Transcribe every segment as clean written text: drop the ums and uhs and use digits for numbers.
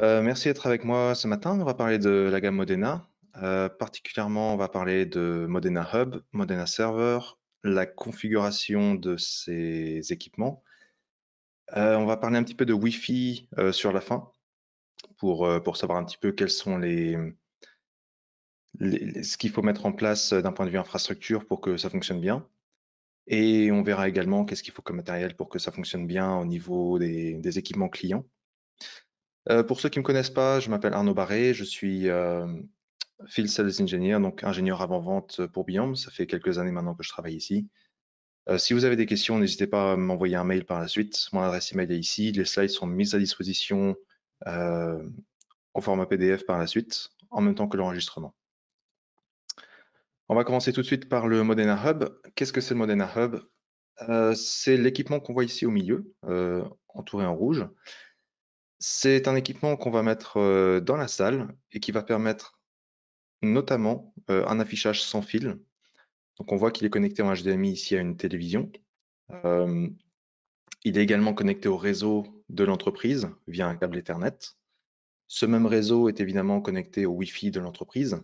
Merci d'être avec moi ce matin. On va parler de la gamme Modena. Particulièrement, on va parler de Modena Hub, Modena Server, la configuration de ces équipements. On va parler un petit peu de Wi-Fi sur la fin pour savoir un petit peu quels sont ce qu'il faut mettre en place d'un point de vue infrastructure pour que ça fonctionne bien. Et on verra également qu'est-ce qu'il faut comme matériel pour que ça fonctionne bien au niveau des équipements clients. Pour ceux qui ne me connaissent pas, je m'appelle Arnaud Barré, je suis Field Sales Engineer, donc ingénieur avant-vente pour Biome. Ça fait quelques années maintenant que je travaille ici. Si vous avez des questions, n'hésitez pas à m'envoyer un mail par la suite. Mon adresse email est ici. Les slides sont mises à disposition euh, au format PDF par la suite, en même temps que l'enregistrement. On va commencer tout de suite par le Modena Hub. Qu'est-ce que c'est le Modena Hub? C'est l'équipement qu'on voit ici au milieu, entouré en rouge. C'est un équipement qu'on va mettre dans la salle et qui va permettre notamment un affichage sans fil. Donc on voit qu'il est connecté en HDMI ici à une télévision. Il est également connecté au réseau de l'entreprise via un câble Ethernet. Ce même réseau est évidemment connecté au Wi-Fi de l'entreprise.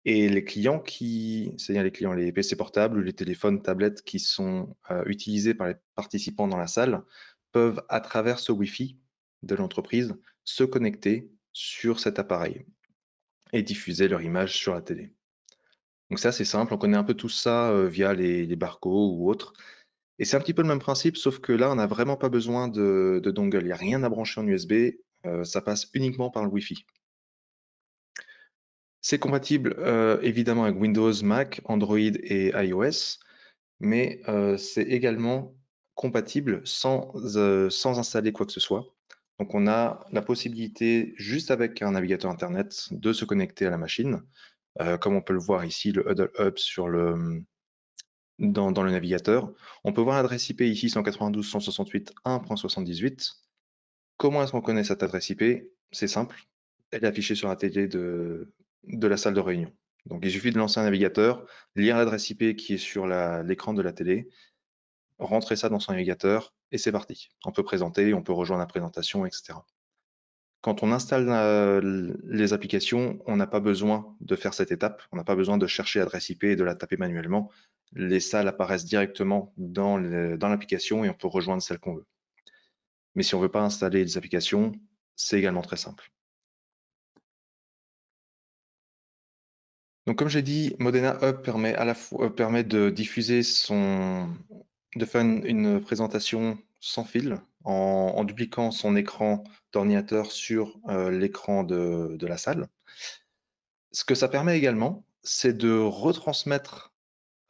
Et les clients c'est-à-dire les clients, les PC portables ou les téléphones, tablettes qui sont utilisés par les participants dans la salle, peuvent, à travers ce Wi-Fi de l'entreprise, se connecter sur cet appareil et diffuser leur image sur la télé. Donc ça, c'est simple, on connaît un peu tout ça via les barcodes ou autres. Et c'est un petit peu le même principe, sauf que là, on n'a vraiment pas besoin de dongle. Il n'y a rien à brancher en USB, ça passe uniquement par le Wi-Fi. C'est compatible évidemment avec Windows, Mac, Android et iOS, mais c'est également compatible sans installer quoi que ce soit. Donc on a la possibilité, juste avec un navigateur Internet, de se connecter à la machine. Comme on peut le voir ici, le Huddle Hub dans le navigateur. On peut voir l'adresse IP ici 192.168.1.78. Comment est-ce qu'on connaît cette adresse IP? C'est simple, elle est affichée sur la télé de la salle de réunion. Donc il suffit de lancer un navigateur, lire l'adresse IP qui est sur l'écran de la télé, rentrer ça dans son navigateur et c'est parti. On peut présenter, on peut rejoindre la présentation, etc. Quand on installe les applications, on n'a pas besoin de faire cette étape, on n'a pas besoin de chercher l'adresse IP et de la taper manuellement. Les salles apparaissent directement dans l'application et on peut rejoindre celle qu'on veut. Mais si on ne veut pas installer des applications, c'est également très simple. Donc comme j'ai dit, Modena Hub permet à la fois permet de diffuser de faire une présentation sans fil en dupliquant son écran d'ordinateur sur l'écran de la salle. Ce que ça permet également, c'est de retransmettre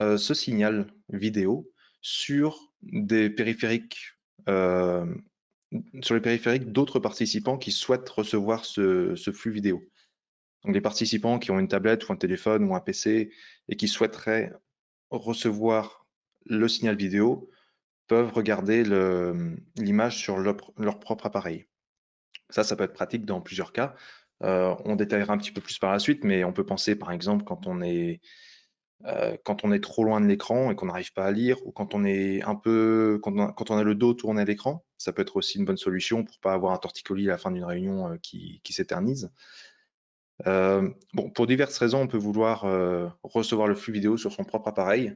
ce signal vidéo sur des périphériques, euh, sur les périphériques d'autres participants qui souhaitent recevoir ce flux vidéo. Donc les participants qui ont une tablette ou un téléphone ou un PC et qui souhaiteraient recevoir le signal vidéo peuvent regarder l'image sur leur propre appareil. Ça peut être pratique dans plusieurs cas. On détaillera un petit peu plus par la suite, mais on peut penser par exemple quand on est trop loin de l'écran et qu'on n'arrive pas à lire, ou quand on est quand on a le dos tourné à l'écran, ça peut être aussi une bonne solution pour pas avoir un torticolis à la fin d'une réunion qui s'éternise. Bon, pour diverses raisons, on peut vouloir recevoir le flux vidéo sur son propre appareil,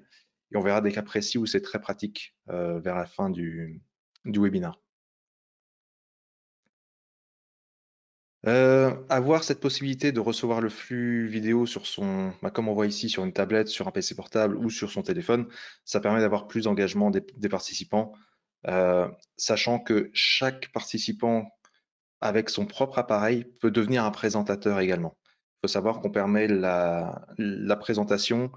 et on verra des cas précis où c'est très pratique vers la fin du webinaire. Avoir cette possibilité de recevoir le flux vidéo sur comme on voit ici, sur une tablette, sur un PC portable ou sur son téléphone, ça permet d'avoir plus d'engagement des participants, sachant que chaque participant avec son propre appareil peut devenir un présentateur également. Il faut savoir qu'on permet la présentation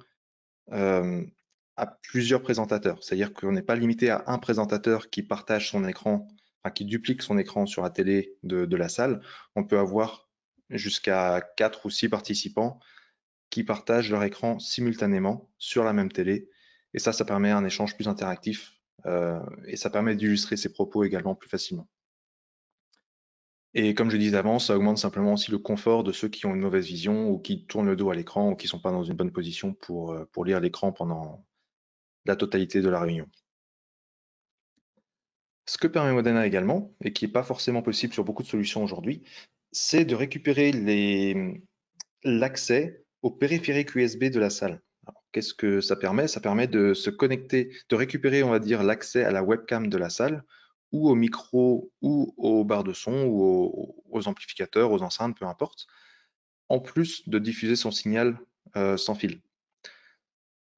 à plusieurs présentateurs, c'est-à-dire qu'on n'est pas limité à un présentateur qui partage son écran, enfin, qui duplique son écran sur la télé de la salle. On peut avoir jusqu'à 4 ou 6 participants qui partagent leur écran simultanément sur la même télé. Et ça permet un échange plus interactif et ça permet d'illustrer ses propos également plus facilement. Et comme je disais avant, ça augmente simplement aussi le confort de ceux qui ont une mauvaise vision ou qui tournent le dos à l'écran ou qui ne sont pas dans une bonne position pour lire l'écran pendant la totalité de la réunion. Ce que permet Modena également, et qui n'est pas forcément possible sur beaucoup de solutions aujourd'hui, c'est de récupérer l'accès au périphérique USB de la salle. Alors, qu'est-ce que ça permet? Ça permet de se connecter, de récupérer, on va dire, l'accès à la webcam de la salle, ou au micro, ou aux barres de son, ou aux amplificateurs, aux enceintes, peu importe, en plus de diffuser son signal sans fil.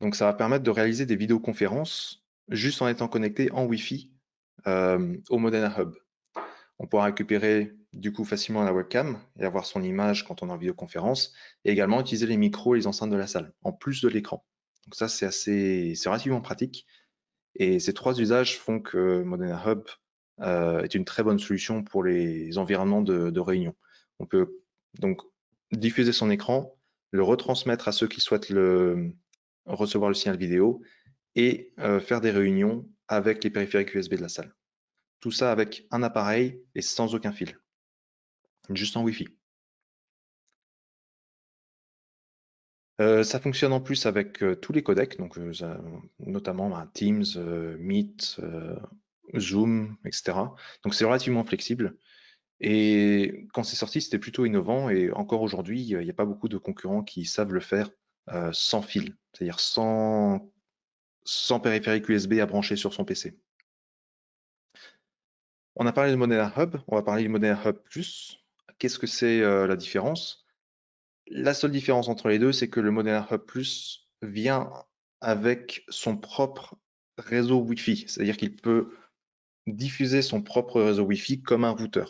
Donc ça va permettre de réaliser des vidéoconférences juste en étant connecté en Wi-Fi au Modena Hub. On pourra récupérer du coup facilement la webcam et avoir son image quand on est en vidéoconférence, et également utiliser les micros et les enceintes de la salle, en plus de l'écran. Donc ça, c'est relativement pratique. Et ces trois usages font que Modena Hub est une très bonne solution pour les environnements de réunion. On peut donc diffuser son écran, le retransmettre à ceux qui souhaitent recevoir le signal vidéo et faire des réunions avec les périphériques USB de la salle. Tout ça avec un appareil et sans aucun fil, juste en Wi-Fi. Ça fonctionne en plus avec tous les codecs, donc notamment Teams, Meet, Zoom, etc. Donc c'est relativement flexible. Et quand c'est sorti, c'était plutôt innovant. Et encore aujourd'hui, il n'y a pas beaucoup de concurrents qui savent le faire sans fil, c'est-à-dire sans périphérique USB à brancher sur son PC. On a parlé de Modena Hub, on va parler du Modena Hub Plus. Qu'est-ce que c'est la différence? La seule différence entre les deux, c'est que le Modena Hub Plus vient avec son propre réseau Wi-Fi, c'est-à-dire qu'il peut diffuser son propre réseau Wi-Fi comme un routeur.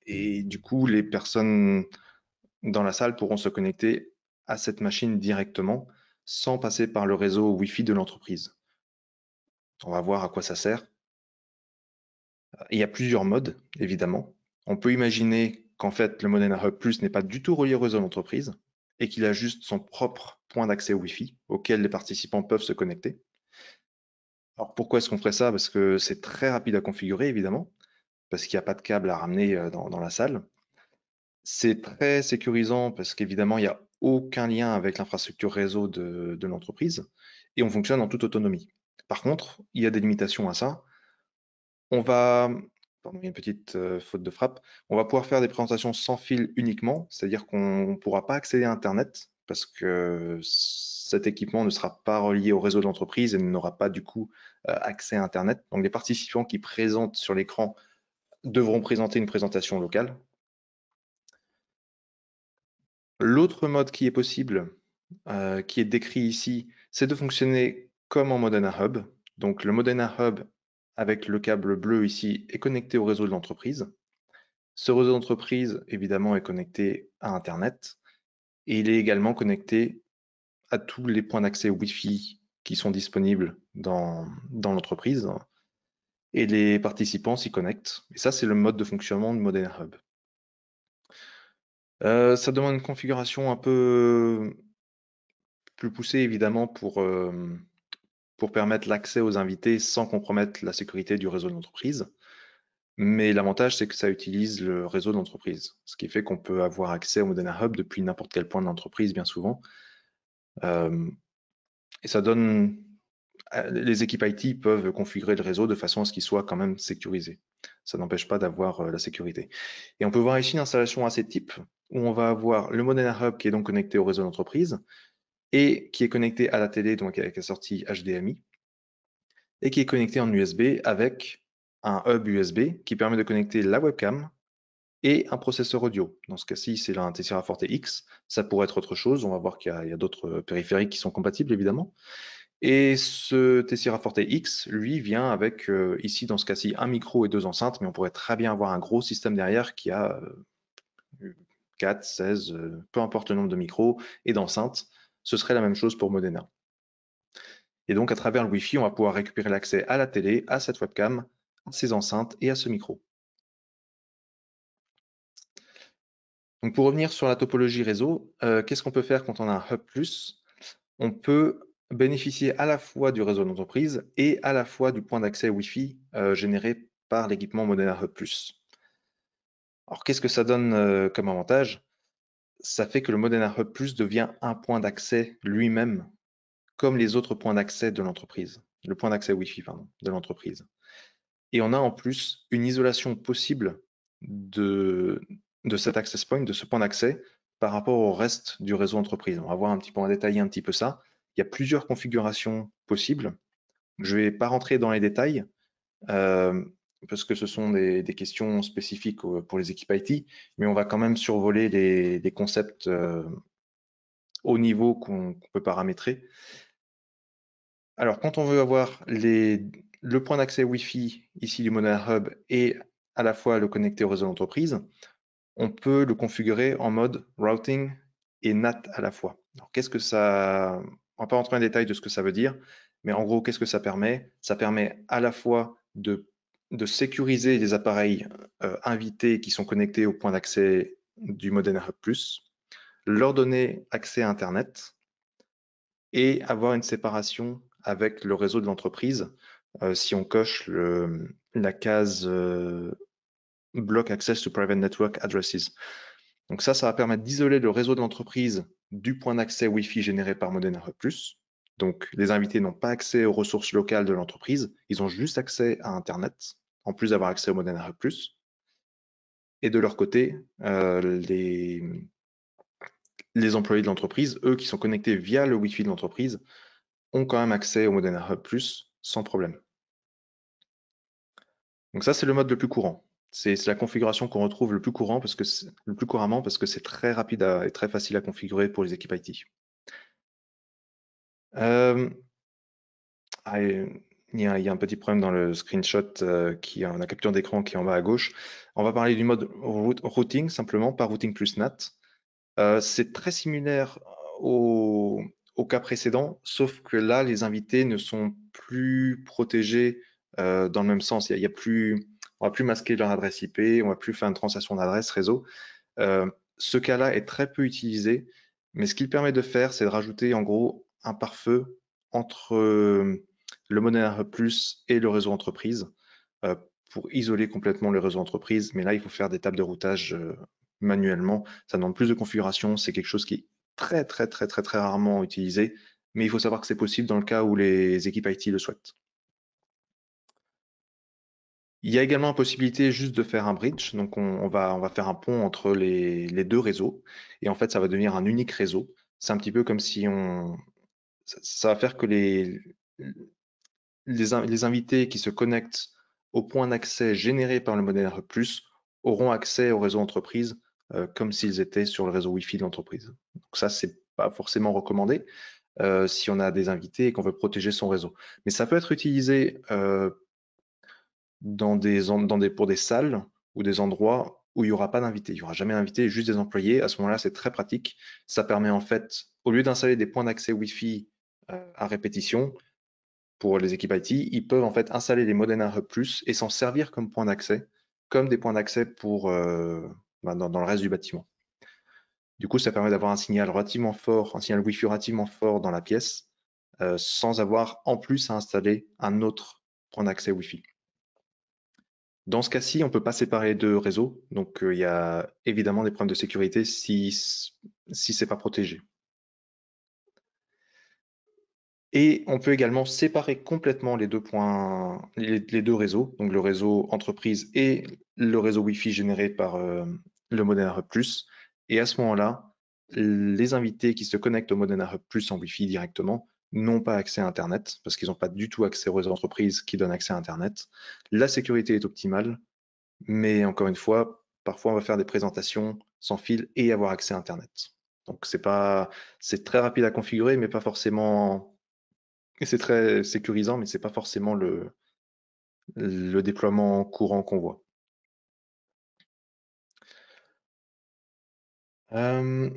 Et du coup, les personnes dans la salle pourront se connecter à cette machine directement sans passer par le réseau Wi-Fi de l'entreprise. On va voir à quoi ça sert. Il y a plusieurs modes, évidemment. On peut imaginer qu'en fait, le Modena Hub Plus n'est pas du tout relié au réseau d'entreprise et qu'il a juste son propre point d'accès Wi-Fi auquel les participants peuvent se connecter. Alors pourquoi est-ce qu'on ferait ça? Parce que c'est très rapide à configurer, évidemment, parce qu'il n'y a pas de câble à ramener dans la salle. C'est très sécurisant parce qu'évidemment, il n'y a aucun lien avec l'infrastructure réseau de l'entreprise et on fonctionne en toute autonomie. Par contre, il y a des limitations à ça. On va, pardon, il y a une petite faute de frappe. On va pouvoir faire des présentations sans fil uniquement, c'est-à-dire qu'on ne pourra pas accéder à Internet parce que cet équipement ne sera pas relié au réseau de l'entreprise et n'aura pas du coup accès à Internet. Donc les participants qui présentent sur l'écran devront présenter une présentation locale. L'autre mode qui est possible, qui est décrit ici, c'est de fonctionner comme en Modena Hub. Donc le Modena Hub avec le câble bleu ici est connecté au réseau de l'entreprise. Ce réseau d'entreprise, évidemment, est connecté à Internet et il est également connecté à tous les points d'accès Wi-Fi qui sont disponibles dans l'entreprise et les participants s'y connectent. Et ça, c'est le mode de fonctionnement de Modena Hub. Ça demande une configuration un peu plus poussée, évidemment, pour permettre l'accès aux invités sans compromettre la sécurité du réseau de l'entreprise. Mais l'avantage, c'est que ça utilise le réseau d'entreprise, ce qui fait qu'on peut avoir accès au Modena Hub depuis n'importe quel point de l'entreprise, bien souvent. Et ça donne, les équipes IT peuvent configurer le réseau de façon à ce qu'il soit quand même sécurisé. Ça n'empêche pas d'avoir la sécurité. Et on peut voir ici une installation assez type où on va avoir le Modena Hub qui est donc connecté au réseau d'entreprise et qui est connecté à la télé, donc avec la sortie HDMI, et qui est connecté en USB avec un hub USB qui permet de connecter la webcam et un processeur audio. Dans ce cas-ci, c'est un Tessera Forte X. Ça pourrait être autre chose. On va voir qu'il y a d'autres périphériques qui sont compatibles, évidemment. Et ce Tessera Forte X, lui, vient avec, ici, dans ce cas-ci, un micro et deux enceintes, mais on pourrait très bien avoir un gros système derrière qui a 4, 16, peu importe le nombre de micros et d'enceintes. Ce serait la même chose pour Modena. Et donc, à travers le Wi-Fi, on va pouvoir récupérer l'accès à la télé, à cette webcam, à ces enceintes et à ce micro. Donc, pour revenir sur la topologie réseau, qu'est-ce qu'on peut faire quand on a un Hub Plus? On peut bénéficier à la fois du réseau d'entreprise et à la fois du point d'accès Wi-Fi généré par l'équipement Modena Hub Plus. Alors, qu'est-ce que ça donne comme avantage? Ça fait que le Modena Hub Plus devient un point d'accès lui-même, comme les autres points d'accès de l'entreprise, le point d'accès Wi-Fi, pardon, de l'entreprise. Et on a en plus une isolation possible de cet access point, de ce point d'accès, par rapport au reste du réseau entreprise. On va voir un petit peu, on va détailler un petit peu ça. Il y a plusieurs configurations possibles. Je ne vais pas rentrer dans les détails euh, parce que ce sont des questions spécifiques pour les équipes IT, mais on va quand même survoler les concepts haut niveau qu'on peut paramétrer. Alors, quand on veut avoir le point d'accès Wi-Fi ici du Modena Hub et à la fois le connecter au réseau d'entreprise, on peut le configurer en mode routing et NAT à la fois. Alors, qu'est-ce que ça... On va pas rentrer en détail de ce que ça veut dire, mais en gros, qu'est-ce que ça permet? Ça permet à la fois de sécuriser les appareils invités qui sont connectés au point d'accès du Modena Hub+, leur donner accès à Internet et avoir une séparation avec le réseau de l'entreprise si on coche la case Block Access to Private Network Addresses. Donc ça va permettre d'isoler le réseau de l'entreprise du point d'accès Wi-Fi généré par Modena Hub+. Donc les invités n'ont pas accès aux ressources locales de l'entreprise, ils ont juste accès à Internet, en plus d'avoir accès au Modena Hub+. Et de leur côté, les employés de l'entreprise, eux qui sont connectés via le Wi-Fi de l'entreprise, ont quand même accès au Modena Hub+, sans problème. Donc ça, c'est le mode le plus courant. C'est la configuration qu'on retrouve le plus couramment parce que c'est très rapide et très facile à configurer pour les équipes IT. Euh, il y a un petit problème dans le screenshot la capture d'écran qui est en bas à gauche. On va parler du mode routing simplement, pas routing plus NAT. C'est très similaire au cas précédent, sauf que là, les invités ne sont plus protégés dans le même sens. On va plus masquer leur adresse IP, on va plus faire une translation d'adresse réseau. Ce cas-là est très peu utilisé, mais ce qu'il permet de faire, c'est de rajouter en gros un pare-feu entre le Modena Hub Plus et le réseau entreprise euh, pour isoler complètement le réseau entreprise. Mais là, il faut faire des tables de routage manuellement. Ça demande plus de configuration. C'est quelque chose qui est très, très, très, très, très rarement utilisé. Mais il faut savoir que c'est possible dans le cas où les équipes IT le souhaitent. Il y a également la possibilité juste de faire un bridge. Donc, on va faire un pont entre les deux réseaux. Et en fait, ça va devenir un unique réseau. C'est un petit peu comme si ça va faire que les invités qui se connectent au point d'accès généré par le modèle Hub+ auront accès au réseau entreprise comme s'ils étaient sur le réseau Wi-Fi de l'entreprise. Donc ça, c'est pas forcément recommandé si on a des invités et qu'on veut protéger son réseau. Mais ça peut être utilisé pour des salles ou des endroits où il n'y aura pas d'invités. Il n'y aura jamais d'invités, juste des employés. À ce moment-là, c'est très pratique. Ça permet en fait, au lieu d'installer des points d'accès Wi-Fi à répétition, pour les équipes IT, ils peuvent en fait installer les Modena Hub Plus et s'en servir comme point d'accès, comme des points d'accès pour dans le reste du bâtiment. Du coup, ça permet d'avoir un signal relativement fort, un signal Wi-Fi relativement fort dans la pièce, sans avoir en plus à installer un autre point d'accès Wi-Fi. Dans ce cas-ci, on ne peut pas séparer les deux réseaux, donc il y a évidemment des problèmes de sécurité si c'est pas protégé. Et on peut également séparer complètement les deux points, les deux réseaux, donc le réseau entreprise et le réseau Wi-Fi généré par le Modena Hub+. Et à ce moment-là, les invités qui se connectent au Modena Hub+ en Wi-Fi directement n'ont pas accès à Internet parce qu'ils n'ont pas du tout accès au réseau entreprise qui donne accès à Internet. La sécurité est optimale, mais encore une fois, parfois on va faire des présentations sans fil et avoir accès à Internet. Donc c'est très rapide à configurer, mais pas forcément et c'est très sécurisant, mais c'est pas forcément le déploiement courant qu'on voit. Euh,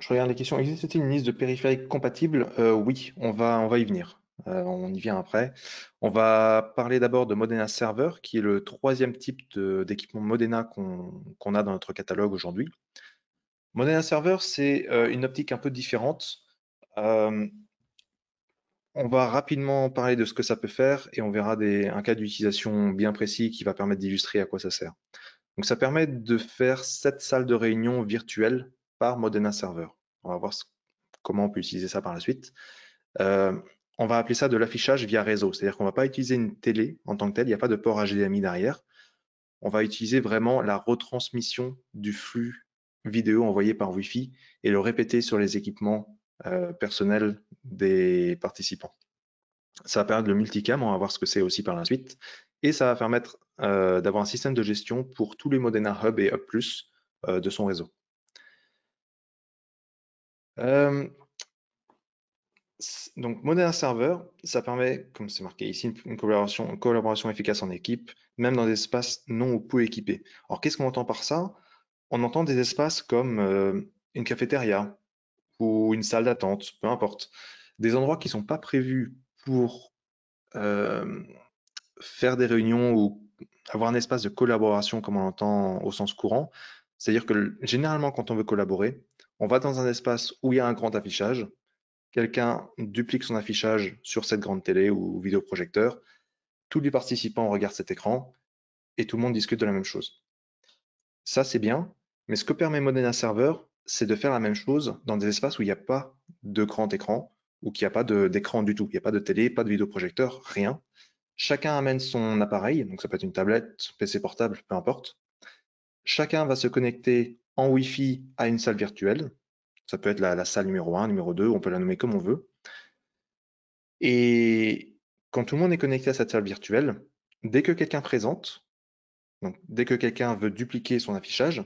je regarde les questions. Existe-t-il une liste de périphériques compatibles? Oui, on va y venir. On y vient après. On va parler d'abord de Modena Server, qui est le troisième type d'équipement Modena qu'on a dans notre catalogue aujourd'hui. Modena Server, c'est une optique un peu différente. Euh, On va rapidement parler de ce que ça peut faire et on verra un cas d'utilisation bien précis qui va permettre d'illustrer à quoi ça sert. Donc ça permet de faire 7 salles de réunion virtuelles par Modena Server. On va voir comment on peut utiliser ça par la suite. Euh, on va appeler ça de l'affichage via réseau, c'est-à-dire qu'on ne va pas utiliser une télé en tant que telle, il n'y a pas de port HDMI derrière. on va utiliser vraiment la retransmission du flux vidéo envoyé par Wi-Fi et le répéter sur les équipements personnels des participants. Ça va permettre le multicam, on va voir ce que c'est aussi par la suite, et ça va permettre d'avoir un système de gestion pour tous les Modena Hub et Hub+, de son réseau. Donc Modena Server, ça permet, comme c'est marqué ici, une collaboration efficace en équipe, même dans des espaces non ou peu équipés. Alors qu'est-ce qu'on entend par ça? On entend des espaces comme une cafétéria ou une salle d'attente, peu importe. Des endroits qui ne sont pas prévus pour euh, faire des réunions ou avoir un espace de collaboration comme on l'entend au sens courant. C'est-à-dire que généralement, quand on veut collaborer, on va dans un espace où il y a un grand affichage, quelqu'un duplique son affichage sur cette grande télé ou vidéoprojecteur, tous les participants regardent cet écran et tout le monde discute de la même chose. Ça, c'est bien, mais ce que permet Modena Server, c'est de faire la même chose dans des espaces où il n'y a pas de grand écran ou qu'il n'y a pas d'écran du tout. Il n'y a pas de télé, pas de vidéoprojecteur, rien. Chacun amène son appareil, donc ça peut être une tablette, PC portable, peu importe. Chacun va se connecter en Wi-Fi à une salle virtuelle. Ça peut être la salle numéro 1, numéro 2, on peut la nommer comme on veut. Et quand tout le monde est connecté à cette salle virtuelle, dès que quelqu'un présente, donc dès que quelqu'un veut dupliquer son affichage,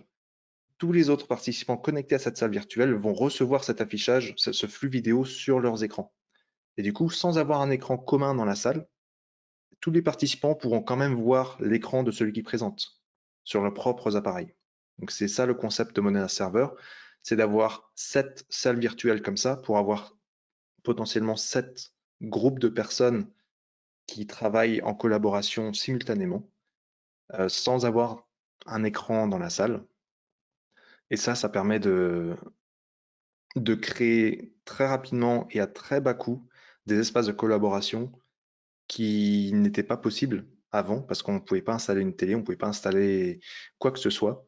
tous les autres participants connectés à cette salle virtuelle vont recevoir cet affichage, ce flux vidéo sur leurs écrans. Et du coup, sans avoir un écran commun dans la salle, tous les participants pourront quand même voir l'écran de celui qui présente sur leurs propres appareils. Donc c'est ça le concept de Modena Server, c'est d'avoir 7 salles virtuelles comme ça pour avoir potentiellement 7 groupes de personnes qui travaillent en collaboration simultanément, sans avoir un écran dans la salle. Et ça permet de créer très rapidement et à très bas coût des espaces de collaboration qui n'étaient pas possibles avant parce qu'on ne pouvait pas installer une télé, on ne pouvait pas installer quoi que ce soit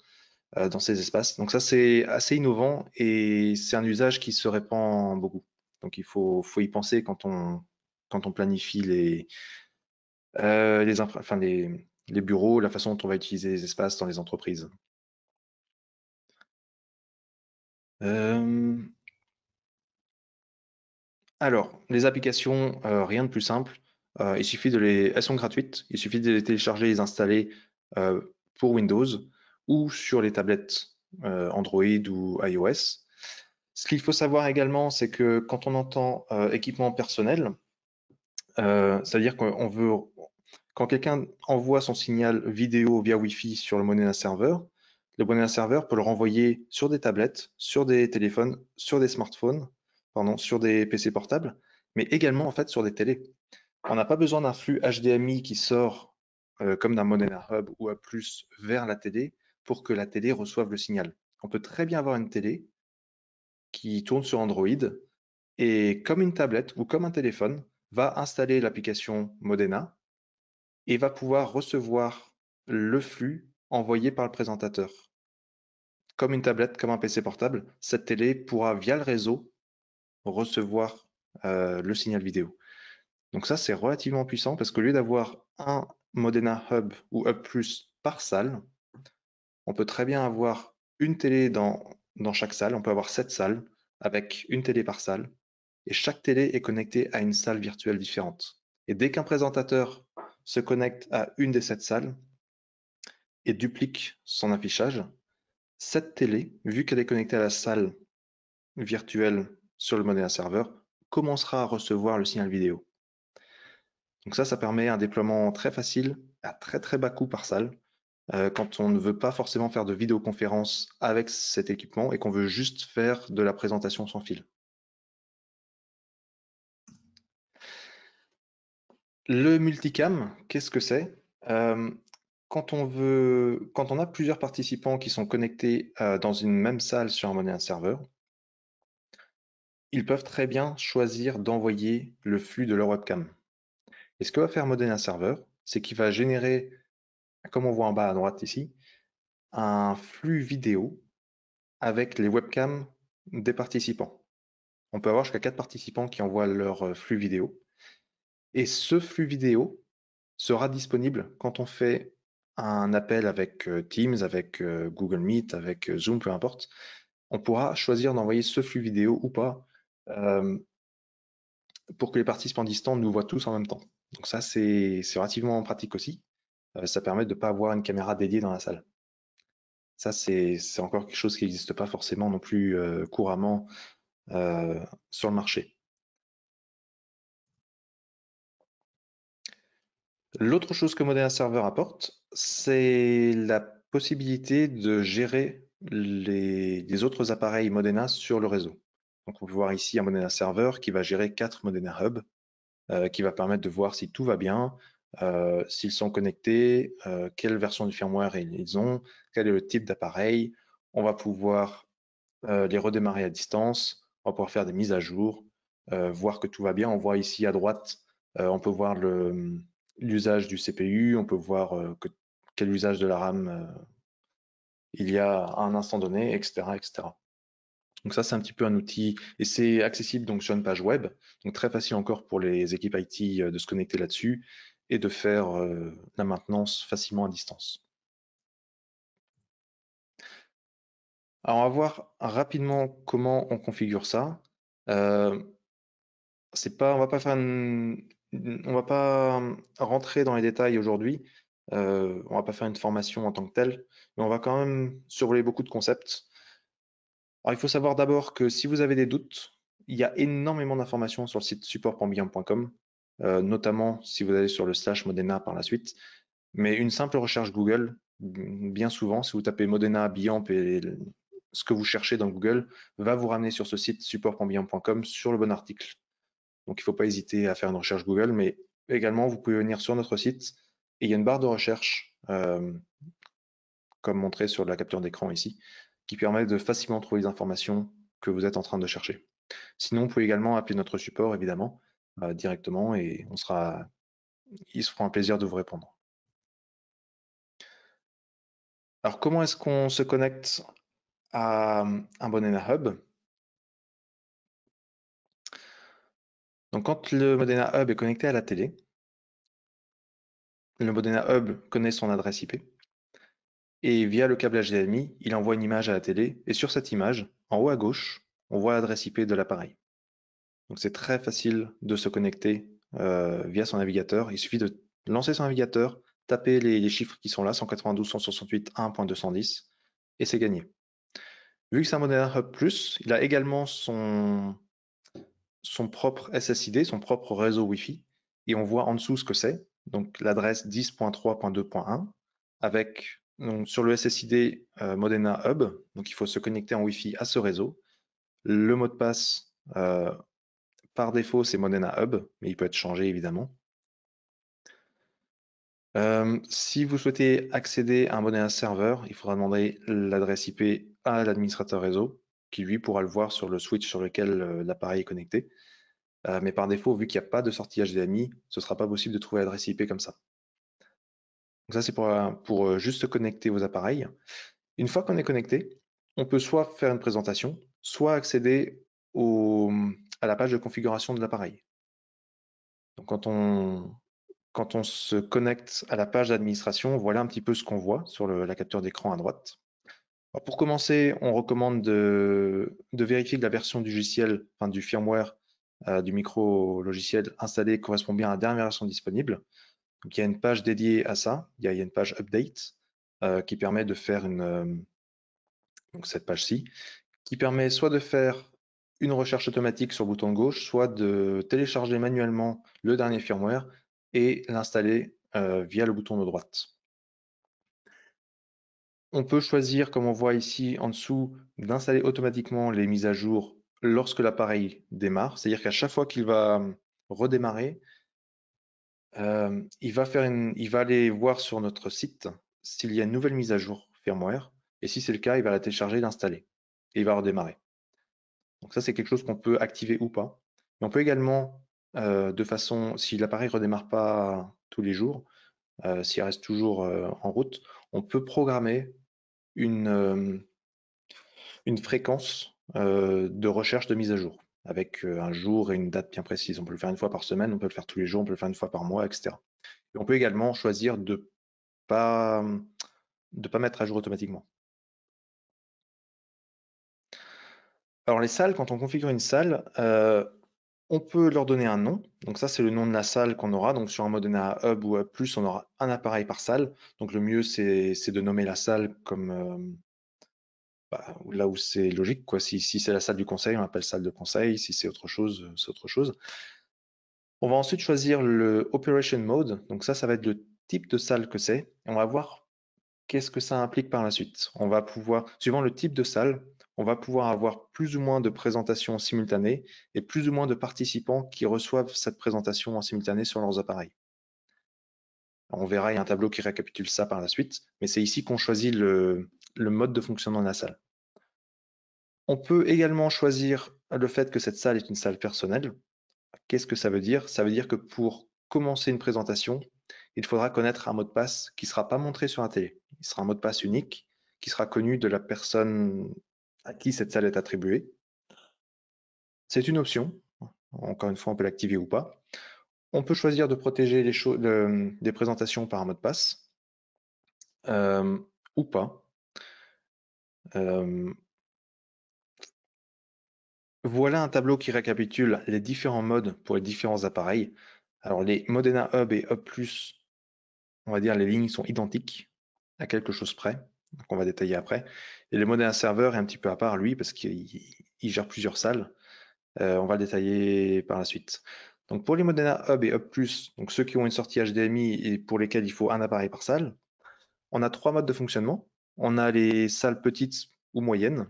dans ces espaces. Donc ça, c'est assez innovant et c'est un usage qui se répand beaucoup. Donc faut y penser quand on planifie les bureaux, la façon dont on va utiliser les espaces dans les entreprises. Euh, Alors, les applications, rien de plus simple. Elles sont gratuites. Il suffit de les télécharger et les installer pour Windows ou sur les tablettes Android ou iOS. Ce qu'il faut savoir également, c'est que quand on entend équipement personnel, c'est-à-dire quand quelqu'un envoie son signal vidéo via Wi-Fi sur le Monena Server peut le renvoyer sur des tablettes, sur des téléphones, sur des smartphones, pardon, sur des PC portables, mais également en fait sur des télés. On n'a pas besoin d'un flux HDMI qui sort comme d'un Monena Hub ou A+, vers la télé pour que la télé reçoive le signal. On peut très bien avoir une télé qui tourne sur Android et comme une tablette ou comme un téléphone, va installer l'application Modena et va pouvoir recevoir le flux envoyé par le présentateur. Comme une tablette, comme un PC portable, cette télé pourra, via le réseau, recevoir le signal vidéo. Donc ça, c'est relativement puissant parce qu'au lieu d'avoir un Modena Hub ou Hub Plus par salle, on peut très bien avoir une télé dans chaque salle. On peut avoir 7 salles avec une télé par salle. Et chaque télé est connectée à une salle virtuelle différente. Et dès qu'un présentateur se connecte à une des 7 salles et duplique son affichage, cette télé, vu qu'elle est connectée à la salle virtuelle sur le Modena Server, commencera à recevoir le signal vidéo. Donc ça permet un déploiement très facile, à très très bas coût par salle, quand on ne veut pas forcément faire de vidéoconférence avec cet équipement et qu'on veut juste faire de la présentation sans fil. Le multicam, qu'est-ce que c'est? Quand on a plusieurs participants qui sont connectés dans une même salle sur un serveur, ils peuvent très bien choisir d'envoyer le flux de leur webcam. Et ce que va faire Modena Server, c'est qu'il va générer, comme on voit en bas à droite ici, un flux vidéo avec les webcams des participants. On peut avoir jusqu'à 4 participants qui envoient leur flux vidéo. Et ce flux vidéo sera disponible quand on fait un appel avec Teams, avec Google Meet, avec Zoom, peu importe, on pourra choisir d'envoyer ce flux vidéo ou pas euh, pour que les participants distants nous voient tous en même temps. Donc ça, c'est relativement pratique aussi. Ça permet de ne pas avoir une caméra dédiée dans la salle. Ça, c'est encore quelque chose qui n'existe pas forcément non plus couramment sur le marché. L'autre chose que Modena Server apporte, c'est la possibilité de gérer les autres appareils Modena sur le réseau. Donc on peut voir ici un Modena Server qui va gérer 4 Modena Hub, qui va permettre de voir si tout va bien, s'ils sont connectés, quelle version du firmware ils ont, quel est le type d'appareil. On va pouvoir les redémarrer à distance, on va pouvoir faire des mises à jour, voir que tout va bien. On voit ici à droite, on peut voir l'usage du CPU, on peut voir quel usage de la RAM il y a à un instant donné, etc., etc. Donc ça, c'est un petit peu un outil, et c'est accessible donc sur une page web, donc très facile encore pour les équipes IT de se connecter là-dessus et de faire la maintenance facilement à distance. Alors on va voir rapidement comment on configure ça. Euh, c'est pas, on va pas faire on va pas rentrer dans les détails aujourd'hui. On va pas faire une formation en tant que telle, mais on va quand même survoler beaucoup de concepts. Alors, il faut savoir d'abord que si vous avez des doutes, il y a énormément d'informations sur le site support.biam.com, notamment si vous allez sur le slash Modena par la suite. Mais une simple recherche Google, bien souvent, si vous tapez Modena, Biamp et ce que vous cherchez dans Google, va vous ramener sur ce site support.biamp.com sur le bon article. Donc, il ne faut pas hésiter à faire une recherche Google, mais également, vous pouvez venir sur notre site et il y a une barre de recherche, comme montré sur la capture d'écran ici, qui permet de facilement trouver les informations que vous êtes en train de chercher. Sinon, vous pouvez également appeler notre support, évidemment, directement et ils se feront un plaisir de vous répondre. Alors, comment est-ce qu'on se connecte à un Modena Hub? Donc, quand le Modena Hub est connecté à la télé, le Modena Hub connaît son adresse IP et via le câble HDMI, il envoie une image à la télé et sur cette image, en haut à gauche, on voit l'adresse IP de l'appareil. Donc, c'est très facile de se connecter via son navigateur. Il suffit de lancer son navigateur, taper les chiffres qui sont là, 192.168, 1.210, et c'est gagné. Vu que c'est un Modena Hub Plus, il a également son propre SSID, son propre réseau Wi-Fi, et on voit en dessous ce que c'est, donc l'adresse 10.3.2.1, avec donc, sur le SSID Modena Hub, donc il faut se connecter en Wi-Fi à ce réseau. Le mot de passe, par défaut, c'est Modena Hub, mais il peut être changé évidemment. Si vous souhaitez accéder à un Modena Server, il faudra demander l'adresse IP à l'administrateur réseau, qui lui pourra le voir sur le switch sur lequel l'appareil est connecté. Mais par défaut, vu qu'il n'y a pas de sortie HDMI, ce ne sera pas possible de trouver l'adresse IP comme ça. Donc ça, c'est pour juste se connecter aux appareils. Une fois qu'on est connecté, on peut soit faire une présentation, soit accéder à la page de configuration de l'appareil. Donc quand on se connecte à la page d'administration, voilà un petit peu ce qu'on voit sur la capture d'écran à droite. Alors pour commencer, on recommande de vérifier que la version du logiciel, enfin du firmware du micro-logiciel installé correspond bien à la dernière version disponible. Donc il y a une page dédiée à ça, il y a une page update qui permet de faire donc cette page-ci, qui permet soit de faire une recherche automatique sur le bouton gauche, soit de télécharger manuellement le dernier firmware et l'installer via le bouton de droite. On peut choisir, comme on voit ici en dessous, d'installer automatiquement les mises à jour lorsque l'appareil démarre. C'est-à-dire qu'à chaque fois qu'il va redémarrer, il va aller voir sur notre site s'il y a une nouvelle mise à jour firmware. Et si c'est le cas, il va la télécharger et l'installer. Et il va redémarrer. Donc ça, c'est quelque chose qu'on peut activer ou pas. Mais on peut également, si l'appareil ne redémarre pas tous les jours, s'il reste toujours en route, on peut programmer une fréquence de recherche de mise à jour, avec un jour et une date bien précise. On peut le faire une fois par semaine, on peut le faire tous les jours, on peut le faire une fois par mois, etc. Et on peut également choisir de pas mettre à jour automatiquement. Alors les salles, quand on configure une salle, on peut leur donner un nom. Donc ça, c'est le nom de la salle qu'on aura. Donc sur un Modena Hub ou Hub+, on aura un appareil par salle. Donc le mieux, c'est de nommer la salle comme là où c'est logique, quoi. Si c'est la salle du conseil, on l'appelle salle de conseil. Si c'est autre chose, c'est autre chose. On va ensuite choisir le Operation Mode. Donc ça va être le type de salle que c'est. Et on va voir qu'est-ce que ça implique par la suite. On va pouvoir, suivant le type de salle, on va pouvoir avoir plus ou moins de présentations simultanées et plus ou moins de participants qui reçoivent cette présentation en simultané sur leurs appareils. On verra, il y a un tableau qui récapitule ça par la suite, mais c'est ici qu'on choisit le mode de fonctionnement de la salle. On peut également choisir le fait que cette salle est une salle personnelle. Qu'est-ce que ça veut dire? Ça veut dire que pour commencer une présentation, il faudra connaître un mot de passe qui ne sera pas montré sur la télé. Il sera un mot de passe unique qui sera connu de la personne à qui cette salle est attribuée. C'est une option. Encore une fois, on peut l'activer ou pas. On peut choisir de protéger des présentations par un mot de passe euh, ou pas. Euh, voilà un tableau qui récapitule les différents modes pour les différents appareils. Alors les Modena Hub et Hub+, on va dire les lignes sont identiques à quelque chose près, donc on va détailler après. Et le Modena Server est un petit peu à part lui parce qu'il gère plusieurs salles. On va le détailler par la suite. Donc pour les Modena Hub et Hub+, donc ceux qui ont une sortie HDMI et pour lesquels il faut un appareil par salle, on a trois modes de fonctionnement. On a les salles petites ou moyennes,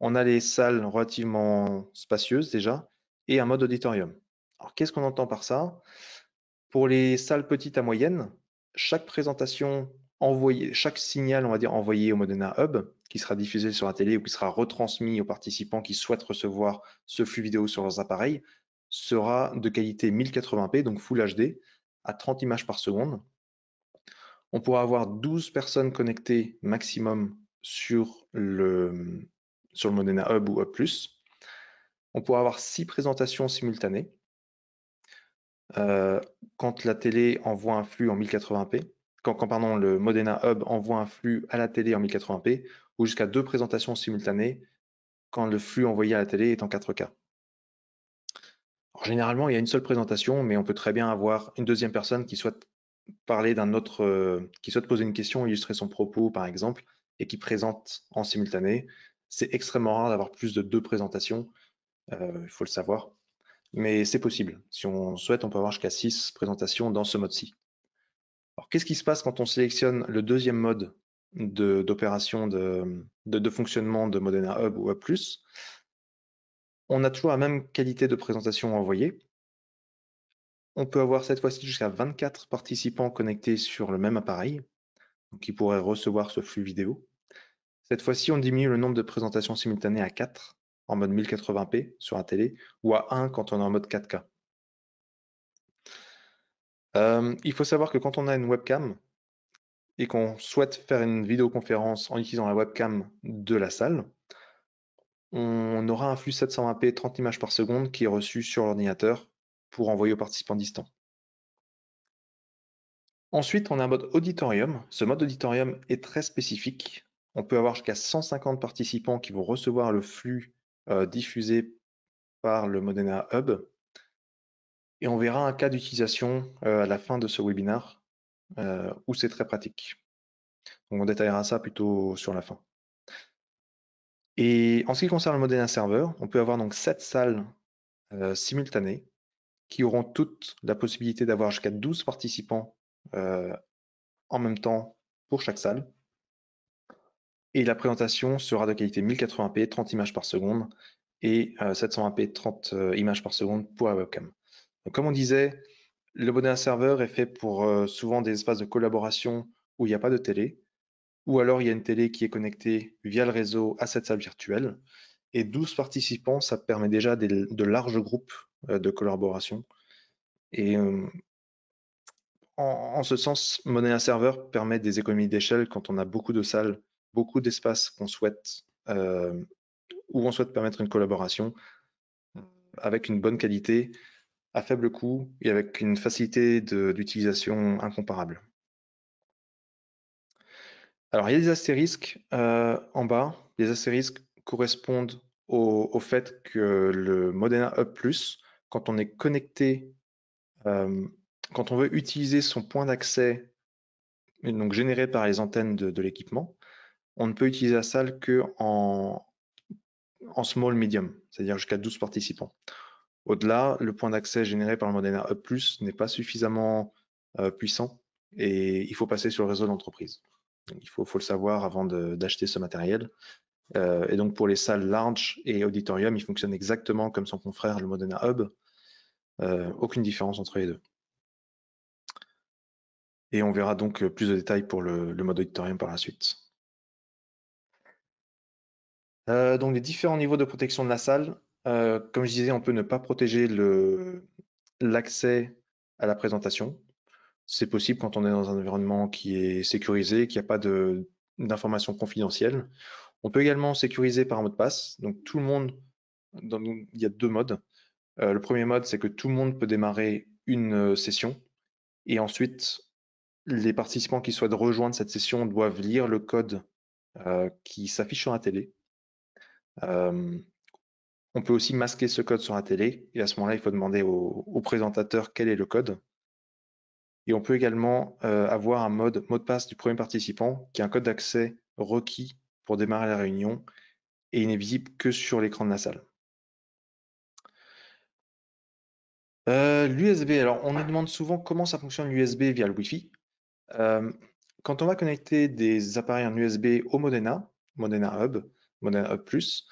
on a les salles relativement spacieuses déjà, et un mode auditorium. Alors qu'est-ce qu'on entend par ça? Pour les salles petites à moyennes, chaque présentation envoyée, chaque signal, on va dire, envoyé au Modena Hub, qui sera diffusé sur la télé ou qui sera retransmis aux participants qui souhaitent recevoir ce flux vidéo sur leurs appareils, sera de qualité 1080p, donc Full HD, à 30 images par seconde. On pourra avoir 12 personnes connectées maximum sur le Modena Hub ou Hub+. On pourra avoir 6 présentations simultanées. Quand la télé envoie un flux en 1080p, pardon, le Modena Hub envoie un flux à la télé en 1080p, ou jusqu'à 2 présentations simultanées quand le flux envoyé à la télé est en 4K. Alors, généralement, il y a une seule présentation, mais on peut très bien avoir une deuxième personne qui souhaite parler qui souhaite poser une question, illustrer son propos, par exemple, et qui présente en simultané. C'est extrêmement rare d'avoir plus de 2 présentations, il faut le savoir. Mais c'est possible. Si on souhaite, on peut avoir jusqu'à 6 présentations dans ce mode-ci. Alors, qu'est-ce qui se passe quand on sélectionne le deuxième mode d'opération de fonctionnement de Modena Hub ou Hub+? On a toujours la même qualité de présentation envoyée. On peut avoir cette fois-ci jusqu'à 24 participants connectés sur le même appareil, donc qui pourraient recevoir ce flux vidéo. Cette fois-ci, on diminue le nombre de présentations simultanées à 4 en mode 1080p sur la télé ou à 1 quand on est en mode 4K. Il faut savoir que quand on a une webcam et qu'on souhaite faire une vidéoconférence en utilisant la webcam de la salle, on aura un flux 720p 30 images par seconde qui est reçu sur l'ordinateur pour envoyer aux participants distants. Ensuite, on a un mode auditorium. Ce mode auditorium est très spécifique. On peut avoir jusqu'à 150 participants qui vont recevoir le flux diffusé par le Modena Hub. Et on verra un cas d'utilisation à la fin de ce webinaire où c'est très pratique. Donc on détaillera ça plutôt sur la fin. Et en ce qui concerne le Modena Server, on peut avoir donc 7 salles simultanées qui auront toutes la possibilité d'avoir jusqu'à 12 participants en même temps pour chaque salle. Et la présentation sera de qualité 1080p, 30 images par seconde, et 720p, 30 images par seconde pour la webcam. Donc, comme on disait, le Modena Server est fait pour souvent des espaces de collaboration où il n'y a pas de télé, ou alors il y a une télé qui est connectée via le réseau à cette salle virtuelle. Et 12 participants, ça permet déjà de larges groupes de collaboration. Et en ce sens, Modena Server permet des économies d'échelle quand on a beaucoup de salles, beaucoup d'espaces qu'on souhaite, où on souhaite permettre une collaboration avec une bonne qualité, à faible coût et avec une facilité d'utilisation incomparable. Alors, il y a des astérisques en bas. Les astérisques correspondent au fait que le Modena Hub Plus, quand on est connecté, euh, quand on veut utiliser son point d'accès, donc généré par les antennes de l'équipement, on ne peut utiliser la salle que en small medium, c'est-à-dire jusqu'à 12 participants. Au-delà, le point d'accès généré par le Modena Hub Plus n'est pas suffisamment puissant et il faut passer sur le réseau d'entreprise. Il faut le savoir avant d'acheter ce matériel. Et donc pour les salles large et auditorium, il fonctionne exactement comme son confrère, le Modena Hub. Aucune différence entre les deux. Et on verra donc plus de détails pour le mode auditorium par la suite. Donc les différents niveaux de protection de la salle. Comme je disais, on peut ne pas protéger l'accès à la présentation. C'est possible quand on est dans un environnement qui est sécurisé, qu'il n'y a pas d'informations confidentielles. On peut également sécuriser par un mot de passe. Donc tout le monde, il y a deux modes. Le premier mode, c'est que tout le monde peut démarrer une session et ensuite les participants qui souhaitent rejoindre cette session doivent lire le code qui s'affiche sur la télé. On peut aussi masquer ce code sur la télé et à ce moment-là, il faut demander au présentateur quel est le code. Et on peut également avoir un mot de passe du premier participant qui est un code d'accès requis pour démarrer la réunion et il n'est visible que sur l'écran de la salle. L'USB, alors on nous demande souvent comment ça fonctionne l'USB via le Wi-Fi. Quand on va connecter des appareils en USB au Modena, Modena Hub, Modena Hub Plus,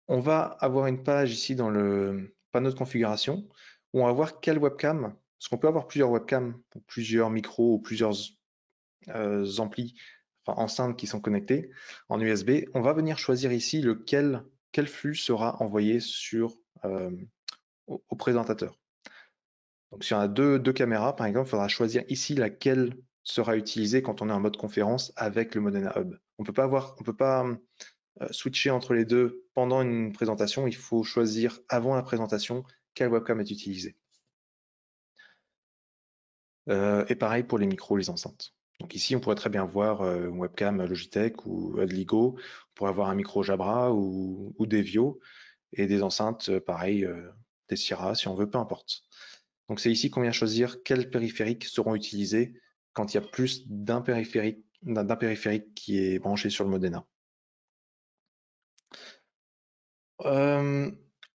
on va avoir une page ici dans le panneau de configuration où on va voir quelle webcam, parce qu'on peut avoir plusieurs webcams, ou plusieurs micros ou plusieurs amplis, enfin enceintes qui sont connectés en USB. On va venir choisir ici quel flux sera envoyé au présentateur. Donc si on a deux caméras, par exemple, il faudra choisir ici laquelle sera utilisée quand on est en mode conférence avec le Modena Hub. On peut pas switcher entre les deux pendant une présentation. Il faut choisir avant la présentation quelle webcam est utilisée. Et pareil pour les micros, les enceintes. Donc ici, on pourrait très bien voir une webcam Logitech ou Adligo. On pourrait avoir un micro Jabra ou Devio et des enceintes, pareil, des Sierra si on veut, peu importe. Donc c'est ici qu'on vient choisir quels périphériques seront utilisés quand il y a plus d'un périphérique qui est branché sur le Modena. Euh,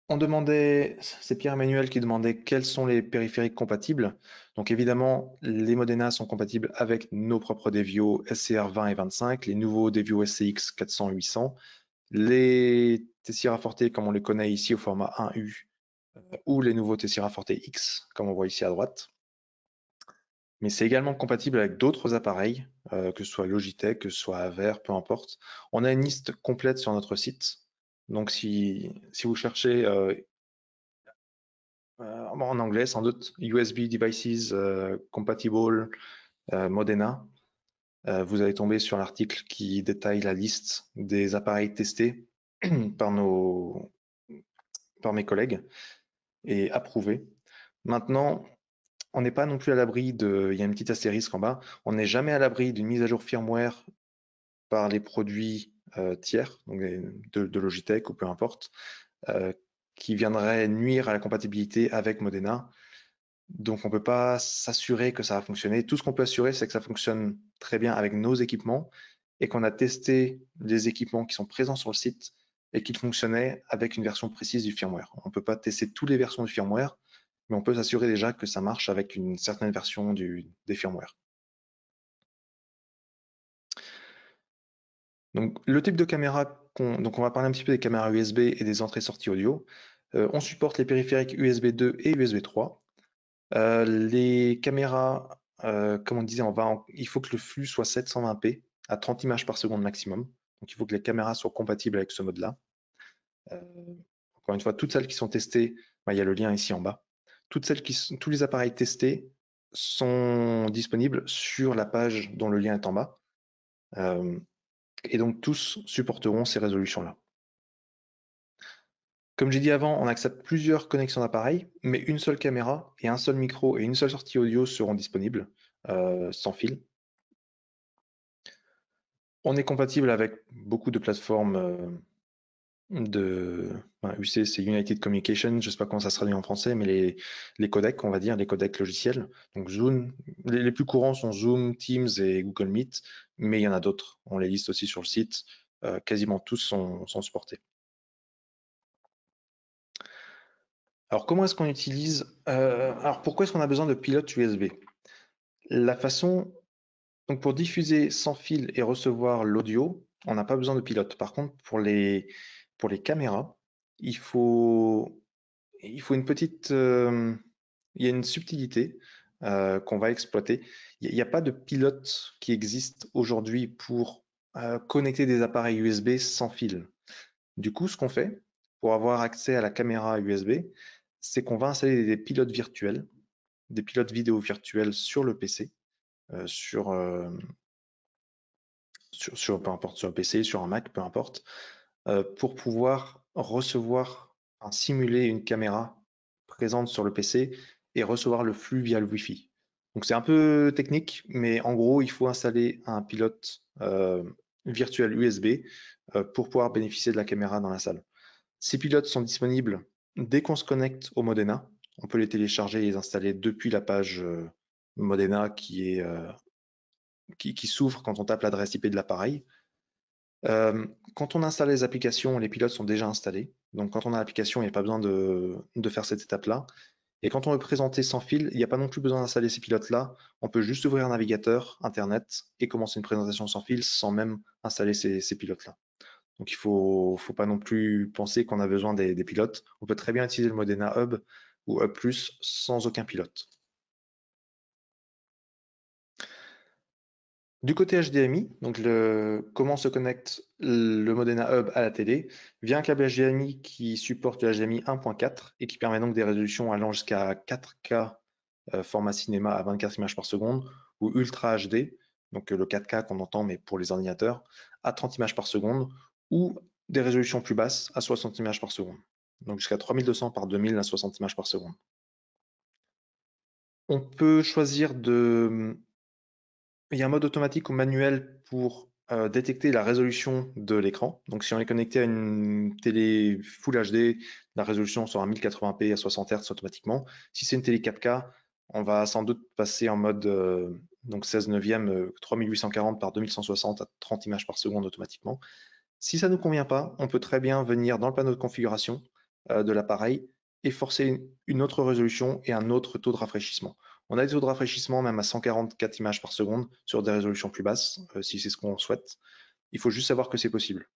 on demandait, c'est Pierre-Emmanuel qui demandait quels sont les périphériques compatibles. Donc évidemment, les Modena sont compatibles avec nos propres Devio SCR 20 et 25, les nouveaux Devio SCX 400-800, les Tessira Forte comme on les connaît ici au format 1U, ou les nouveaux Tessira Forte X comme on voit ici à droite. Mais c'est également compatible avec d'autres appareils, que ce soit Logitech, que ce soit Aver, peu importe. On a une liste complète sur notre site. Donc si vous cherchez en anglais sans doute USB devices compatible Modena, vous allez tomber sur l'article qui détaille la liste des appareils testés par mes collègues et approuvés. Maintenant, on n'est pas non plus à l'abri il y a une petite astérisque en bas, on n'est jamais à l'abri d'une mise à jour firmware par les produits tiers, donc de Logitech ou peu importe, qui viendraient nuire à la compatibilité avec Modena. Donc on ne peut pas s'assurer que ça va fonctionner. Tout ce qu'on peut assurer, c'est que ça fonctionne très bien avec nos équipements et qu'on a testé les équipements qui sont présents sur le site et qu'ils fonctionnaient avec une version précise du firmware. On ne peut pas tester toutes les versions du firmware, mais on peut s'assurer déjà que ça marche avec une certaine version des firmware. Donc le type de caméra, donc on va parler un petit peu des caméras USB et des entrées-sorties audio. On supporte les périphériques USB 2 et USB 3. Les caméras, comme on disait, il faut que le flux soit 720p à 30 images par seconde maximum. Donc il faut que les caméras soient compatibles avec ce mode-là. Encore une fois, toutes celles qui sont testées, il y a le lien ici en bas. Tous les appareils testés sont disponibles sur la page dont le lien est en bas. Et donc tous supporteront ces résolutions-là. Comme j'ai dit avant, on accepte plusieurs connexions d'appareils, mais une seule caméra et un seul micro et une seule sortie audio seront disponibles sans fil. On est compatible avec beaucoup de plateformes UC, c'est United Communications, je ne sais pas comment ça se traduit en français, mais les codecs, on va dire, les codecs logiciels. Donc Zoom, les plus courants sont Zoom, Teams et Google Meet, mais il y en a d'autres. On les liste aussi sur le site. Quasiment tous sont supportés. Alors comment est-ce qu'on utilise alors pourquoi est-ce qu'on a besoin de pilotes USB? La façon Donc pour diffuser sans fil et recevoir l'audio, on n'a pas besoin de pilote. Par contre, pour les caméras, il faut, il faut une petite, il y a une subtilité qu'on va exploiter. Il n'y a pas de pilote qui existe aujourd'hui pour connecter des appareils USB sans fil. Du coup, ce qu'on fait pour avoir accès à la caméra USB, c'est qu'on va installer des pilotes virtuels, des pilotes vidéo virtuels sur le PC, euh, sur, euh, peu importe, sur un PC, sur un Mac, peu importe, pour pouvoir recevoir, enfin, simuler une caméra présente sur le PC et recevoir le flux via le Wi-Fi. Donc c'est un peu technique, mais en gros, il faut installer un pilote virtuel USB pour pouvoir bénéficier de la caméra dans la salle. Ces pilotes sont disponibles dès qu'on se connecte au Modena. On peut les télécharger et les installer depuis la page Modena qui s'ouvre quand on tape l'adresse IP de l'appareil. Quand on installe les applications, les pilotes sont déjà installés. Donc quand on a l'application, il n'y a pas besoin de faire cette étape-là. Et quand on veut présenter sans fil, il n'y a pas non plus besoin d'installer ces pilotes-là. On peut juste ouvrir un navigateur, Internet, et commencer une présentation sans fil sans même installer ces pilotes-là. Donc il faut pas non plus penser qu'on a besoin des pilotes. On peut très bien utiliser le Modena Hub ou Hub Plus sans aucun pilote. Du côté HDMI, donc comment se connecte le Modena Hub à la télé via un câble HDMI qui supporte le HDMI 1.4 et qui permet donc des résolutions allant jusqu'à 4K format cinéma à 24 images par seconde ou Ultra HD, donc le 4K qu'on entend mais pour les ordinateurs, à 30 images par seconde ou des résolutions plus basses à 60 images par seconde, donc jusqu'à 3200 par 2000 à 60 images par seconde. On peut choisir il y a un mode automatique ou manuel pour détecter la résolution de l'écran. Donc, si on est connecté à une télé Full HD, la résolution sera 1080p à 60 Hz automatiquement. Si c'est une télé 4K, on va sans doute passer en mode donc 16 neuvième 3840 par 2160 à 30 images par seconde automatiquement. Si ça ne nous convient pas, on peut très bien venir dans le panneau de configuration de l'appareil et forcer une autre résolution et un autre taux de rafraîchissement. On a des taux de rafraîchissement même à 144 images par seconde sur des résolutions plus basses, si c'est ce qu'on souhaite. Il faut juste savoir que c'est possible.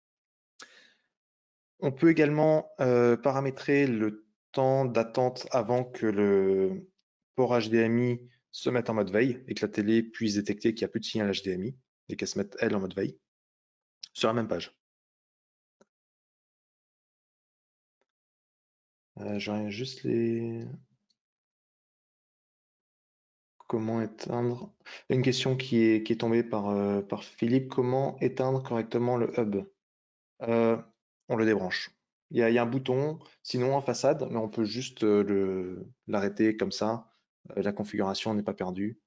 On peut également paramétrer le temps d'attente avant que le port HDMI se mette en mode veille et que la télé puisse détecter qu'il n'y a plus de signal HDMI et qu'elle se mette, elle, en mode veille sur la même page. J'aurais juste les... Comment éteindre? Une question qui est tombée par Philippe. Comment éteindre correctement le hub? Euh, on le débranche. Il y a un bouton, sinon en façade, mais on peut juste l'arrêter comme ça. La configuration n'est pas perdue.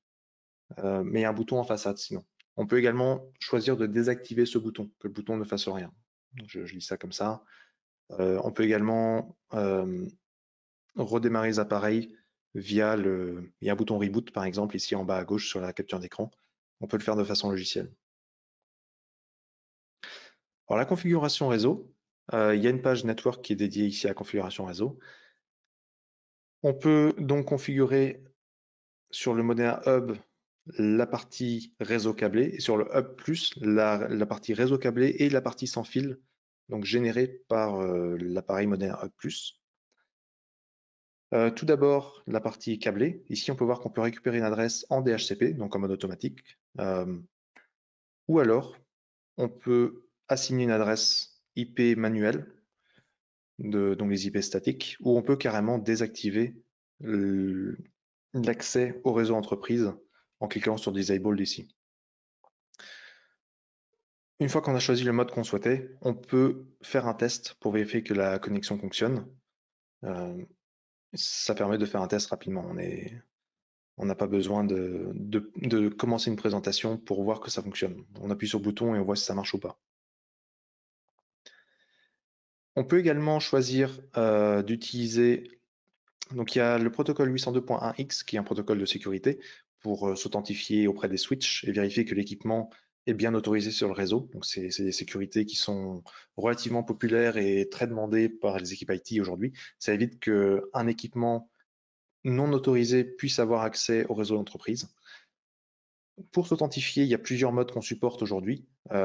Mais il y a un bouton en façade sinon. On peut également choisir de désactiver ce bouton, que le bouton ne fasse rien. Donc, je lis ça comme ça. On peut également redémarrer les appareils via il y a un bouton reboot par exemple ici en bas à gauche sur la capture d'écran. On peut le faire de façon logicielle. Alors la configuration réseau, il y a une page network qui est dédiée ici à la configuration réseau. On peut donc configurer sur le Modena Hub la partie réseau câblé et sur le Hub Plus la partie réseau câblé et la partie sans fil, donc générée par l'appareil Modena Hub Plus. Tout d'abord, la partie câblée. Ici, on peut voir qu'on peut récupérer une adresse en DHCP, donc en mode automatique. Ou alors, on peut assigner une adresse IP manuelle, donc les IP statiques, ou on peut carrément désactiver l'accès au réseau entreprise en cliquant sur Disable ici. Une fois qu'on a choisi le mode qu'on souhaitait, on peut faire un test pour vérifier que la connexion fonctionne. Ça permet de faire un test rapidement. On n'a pas besoin de commencer une présentation pour voir que ça fonctionne. On appuie sur le bouton et on voit si ça marche ou pas. On peut également choisir d'utiliser, donc il y a le protocole 802.1x qui est un protocole de sécurité pour s'authentifier auprès des switches et vérifier que l'équipement est bien autorisé sur le réseau. Donc c'est des sécurités qui sont relativement populaires et très demandées par les équipes IT aujourd'hui. Ça évite qu'un équipement non autorisé puisse avoir accès au réseau d'entreprise. Pour s'authentifier, il y a plusieurs modes qu'on supporte aujourd'hui. Il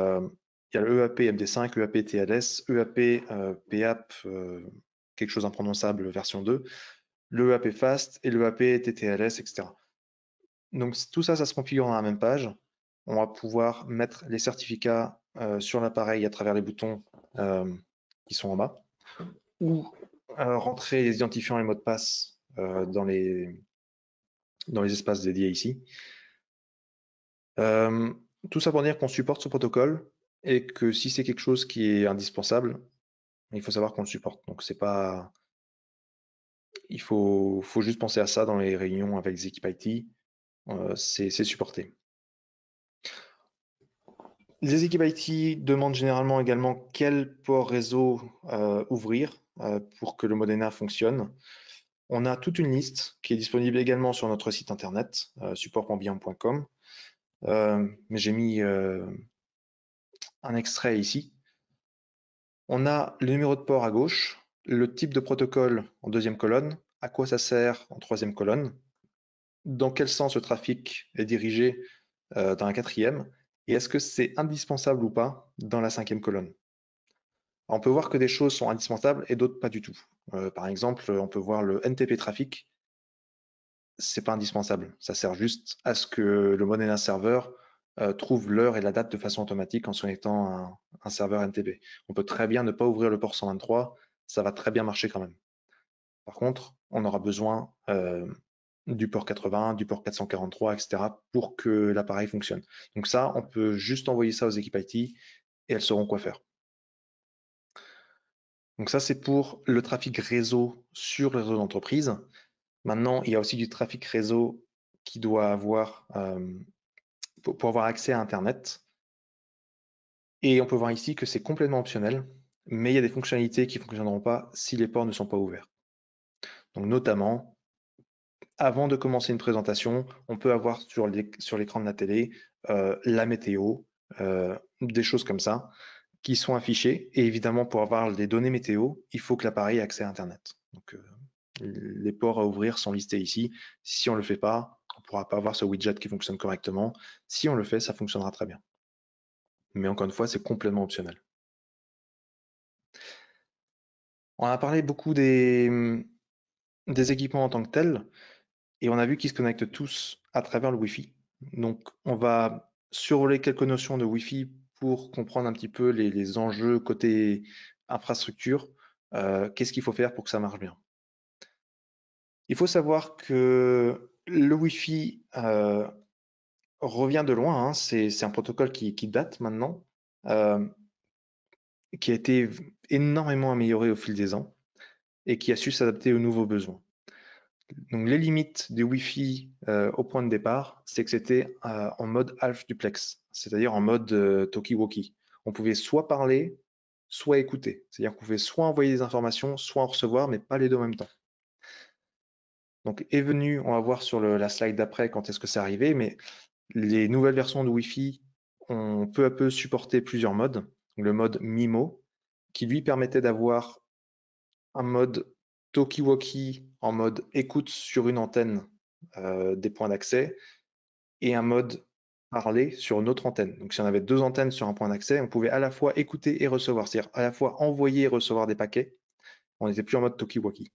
y a le EAP MD5, EAP TLS, EAP PAP, quelque chose imprononçable version 2, le EAP Fast et le EAP TTLS, etc. Donc tout ça, ça se configure dans la même page. On va pouvoir mettre les certificats sur l'appareil à travers les boutons qui sont en bas, ou rentrer les identifiants et les mots de passe dans les espaces dédiés ici. Tout ça pour dire qu'on supporte ce protocole et que si c'est quelque chose qui est indispensable, il faut savoir qu'on le supporte. Donc c'est pas, il faut juste penser à ça dans les réunions avec les équipes IT. C'est supporté. Les équipes IT demandent généralement également quel port réseau ouvrir pour que le Modena fonctionne. On a toute une liste qui est disponible également sur notre site internet, support.bian.com. Mais j'ai mis un extrait ici. On a le numéro de port à gauche, le type de protocole en deuxième colonne, à quoi ça sert en troisième colonne, dans quel sens le trafic est dirigé dans la quatrième, et est-ce que c'est indispensable ou pas dans la cinquième colonne. On peut voir que des choses sont indispensables et d'autres pas du tout. Par exemple, on peut voir le NTP trafic, c'est pas indispensable. Ça sert juste à ce que le Modena Server trouve l'heure et la date de façon automatique en se connectant un serveur NTP. On peut très bien ne pas ouvrir le port 123, ça va très bien marcher quand même. Par contre, on aura besoin du port 80, du port 443, etc. pour que l'appareil fonctionne. Donc ça, on peut juste envoyer ça aux équipes IT et elles sauront quoi faire. Donc ça, c'est pour le trafic réseau sur le réseau d'entreprise. Maintenant, il y a aussi du trafic réseau qui doit avoir pour avoir accès à Internet. Et on peut voir ici que c'est complètement optionnel, mais il y a des fonctionnalités qui ne fonctionneront pas si les ports ne sont pas ouverts. Donc notamment, avant de commencer une présentation, on peut avoir sur l'écran de la télé la météo, des choses comme ça, qui sont affichées. Et évidemment, pour avoir les données météo, il faut que l'appareil ait accès à Internet. Donc, les ports à ouvrir sont listés ici. Si on ne le fait pas, on ne pourra pas avoir ce widget qui fonctionne correctement. Si on le fait, ça fonctionnera très bien. Mais encore une fois, c'est complètement optionnel. On a parlé beaucoup des équipements en tant que tels, et on a vu qu'ils se connectent tous à travers le Wi-Fi. Donc, on va survoler quelques notions de Wi-Fi pour comprendre un petit peu les enjeux côté infrastructure. Qu'est-ce qu'il faut faire pour que ça marche bien? Il faut savoir que le Wi-Fi revient de loin, hein. C'est un protocole qui date maintenant, qui a été énormément amélioré au fil des ans et qui a su s'adapter aux nouveaux besoins. Donc les limites du Wi-Fi au point de départ, c'est que c'était en mode half duplex, c'est-à-dire en mode talkie-walkie. On pouvait soit parler, soit écouter. C'est-à-dire qu'on pouvait soit envoyer des informations, soit en recevoir, mais pas les deux en même temps. Donc est venu, on va voir sur la slide d'après quand est-ce que c'est arrivé, mais les nouvelles versions de Wi-Fi ont peu à peu supporté plusieurs modes. Le mode MIMO, qui lui permettait d'avoir un mode talkie-walkie en mode écoute sur une antenne des points d'accès et un mode parler sur une autre antenne. Donc si on avait deux antennes sur un point d'accès, on pouvait à la fois écouter et recevoir, c'est-à-dire à la fois envoyer et recevoir des paquets. On n'était plus en mode talkie-walkie.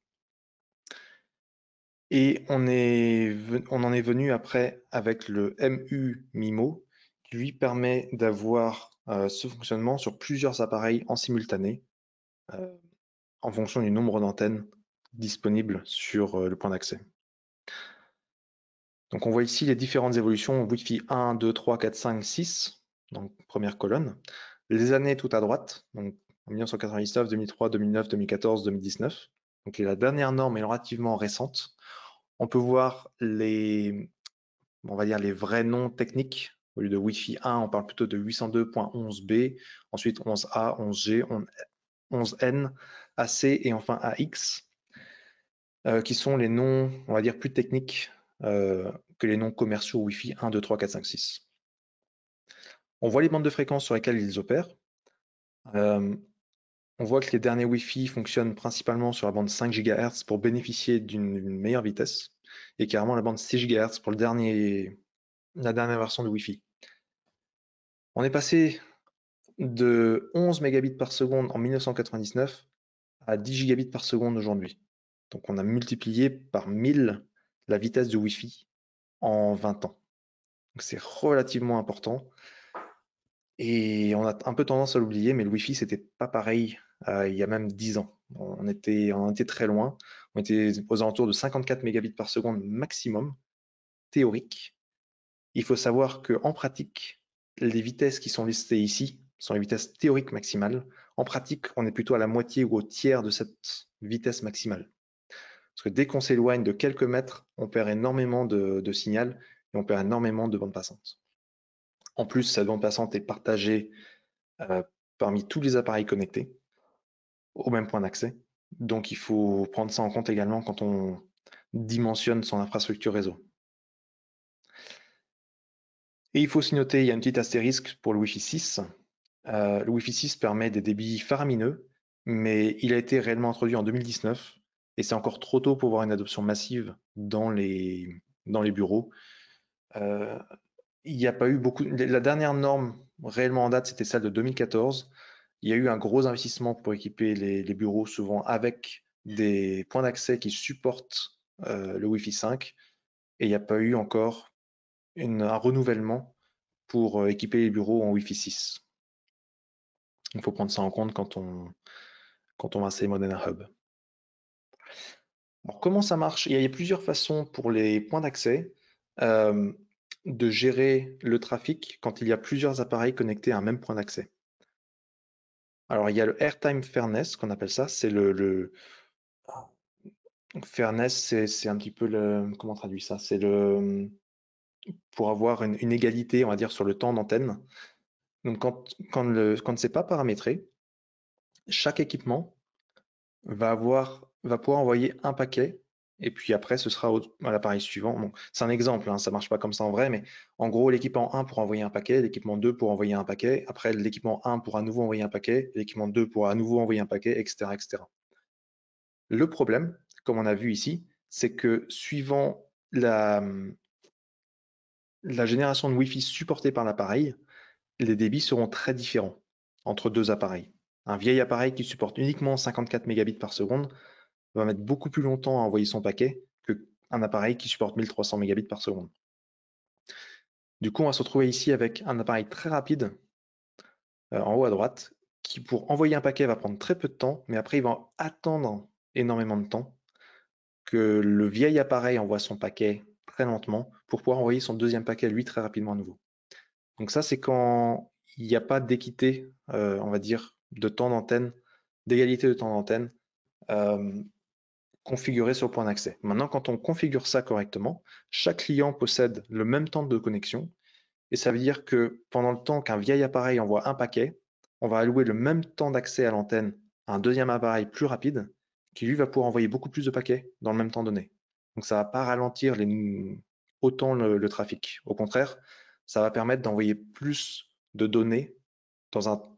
Et on en est venu après avec le MU MIMO, qui lui permet d'avoir ce fonctionnement sur plusieurs appareils en simultané, en fonction du nombre d'antennes disponibles sur le point d'accès. Donc on voit ici les différentes évolutions Wi-Fi 1, 2, 3, 4, 5, 6, donc première colonne. Les années tout à droite, donc en 1999, 2003, 2009, 2014, 2019. Donc la dernière norme est relativement récente. On peut voir on va dire les vrais noms techniques. Au lieu de Wi-Fi 1, on parle plutôt de 802.11b, ensuite 11A, 11G, 11N, AC et enfin AX, qui sont les noms, on va dire, plus techniques que les noms commerciaux Wi-Fi 1, 2, 3, 4, 5, 6. On voit les bandes de fréquences sur lesquelles ils opèrent. On voit que les derniers Wi-Fi fonctionnent principalement sur la bande 5 GHz pour bénéficier d'une meilleure vitesse, et carrément la bande 6 GHz pour la dernière version de Wi-Fi. On est passé de 11 mégabits par seconde en 1999 à 10 gigabits par seconde aujourd'hui. Donc on a multiplié par 1000 la vitesse de Wi-Fi en 20 ans. Donc c'est relativement important. Et on a un peu tendance à l'oublier, mais le Wi-Fi, c'était pas pareil il y a même 10 ans. On était très loin. On était aux alentours de 54 mégabits par seconde maximum, théorique. Il faut savoir qu'en pratique, les vitesses qui sont listées ici sont les vitesses théoriques maximales. En pratique, on est plutôt à la moitié ou au tiers de cette vitesse maximale. Parce que dès qu'on s'éloigne de quelques mètres, on perd énormément de signal et on perd énormément de bande passante. En plus, cette bande passante est partagée parmi tous les appareils connectés au même point d'accès. Donc il faut prendre ça en compte également quand on dimensionne son infrastructure réseau. Et il faut aussi noter, il y a une petite astérisque pour le Wi-Fi 6. Le Wi-Fi 6 permet des débits faramineux, mais il a été réellement introduit en 2019 et c'est encore trop tôt pour voir une adoption massive dans les bureaux. Il n'y a pas eu beaucoup. La dernière norme réellement en date, c'était celle de 2014. Il y a eu un gros investissement pour équiper les bureaux, souvent avec des points d'accès qui supportent le Wi-Fi 5. Et il n'y a pas eu encore un renouvellement pour équiper les bureaux en Wi-Fi 6. Il faut prendre ça en compte quand on va installer Modena Hub. Alors, comment ça marche? Il y a plusieurs façons pour les points d'accès de gérer le trafic quand il y a plusieurs appareils connectés à un même point d'accès. Alors, il y a le Airtime Fairness, qu'on appelle ça. C'est Fairness, c'est un petit peu le... Comment on traduit ça? C'est pour avoir une égalité, on va dire, sur le temps d'antenne. Donc, quand c'est pas paramétré, chaque équipement va pouvoir envoyer un paquet et puis après ce sera à l'appareil suivant. Bon, c'est un exemple, hein, ça marche pas comme ça en vrai, mais en gros l'équipement 1 pour envoyer un paquet, l'équipement 2 pour envoyer un paquet, après l'équipement 1 pour à nouveau envoyer un paquet, l'équipement 2 pour à nouveau envoyer un paquet, etc., etc. Le problème, comme on a vu ici, c'est que suivant la génération de Wi-Fi supportée par l'appareil, les débits seront très différents entre deux appareils. Un vieil appareil qui supporte uniquement 54 mégabits par seconde va mettre beaucoup plus longtemps à envoyer son paquet qu'un appareil qui supporte 1300 mégabits par seconde. Du coup, on va se retrouver ici avec un appareil très rapide en haut à droite qui, pour envoyer un paquet, va prendre très peu de temps, mais après, il va attendre énormément de temps que le vieil appareil envoie son paquet très lentement pour pouvoir envoyer son deuxième paquet, lui, très rapidement à nouveau. Donc ça, c'est quand il n'y a pas d'équité, on va dire, de temps d'antenne, d'égalité de temps d'antenne configuré sur le point d'accès. Maintenant, quand on configure ça correctement, chaque client possède le même temps de connexion et ça veut dire que pendant le temps qu'un vieil appareil envoie un paquet, on va allouer le même temps d'accès à l'antenne à un deuxième appareil plus rapide qui lui va pouvoir envoyer beaucoup plus de paquets dans le même temps donné. Donc ça ne va pas ralentir autant le trafic. Au contraire, ça va permettre d'envoyer plus de données dans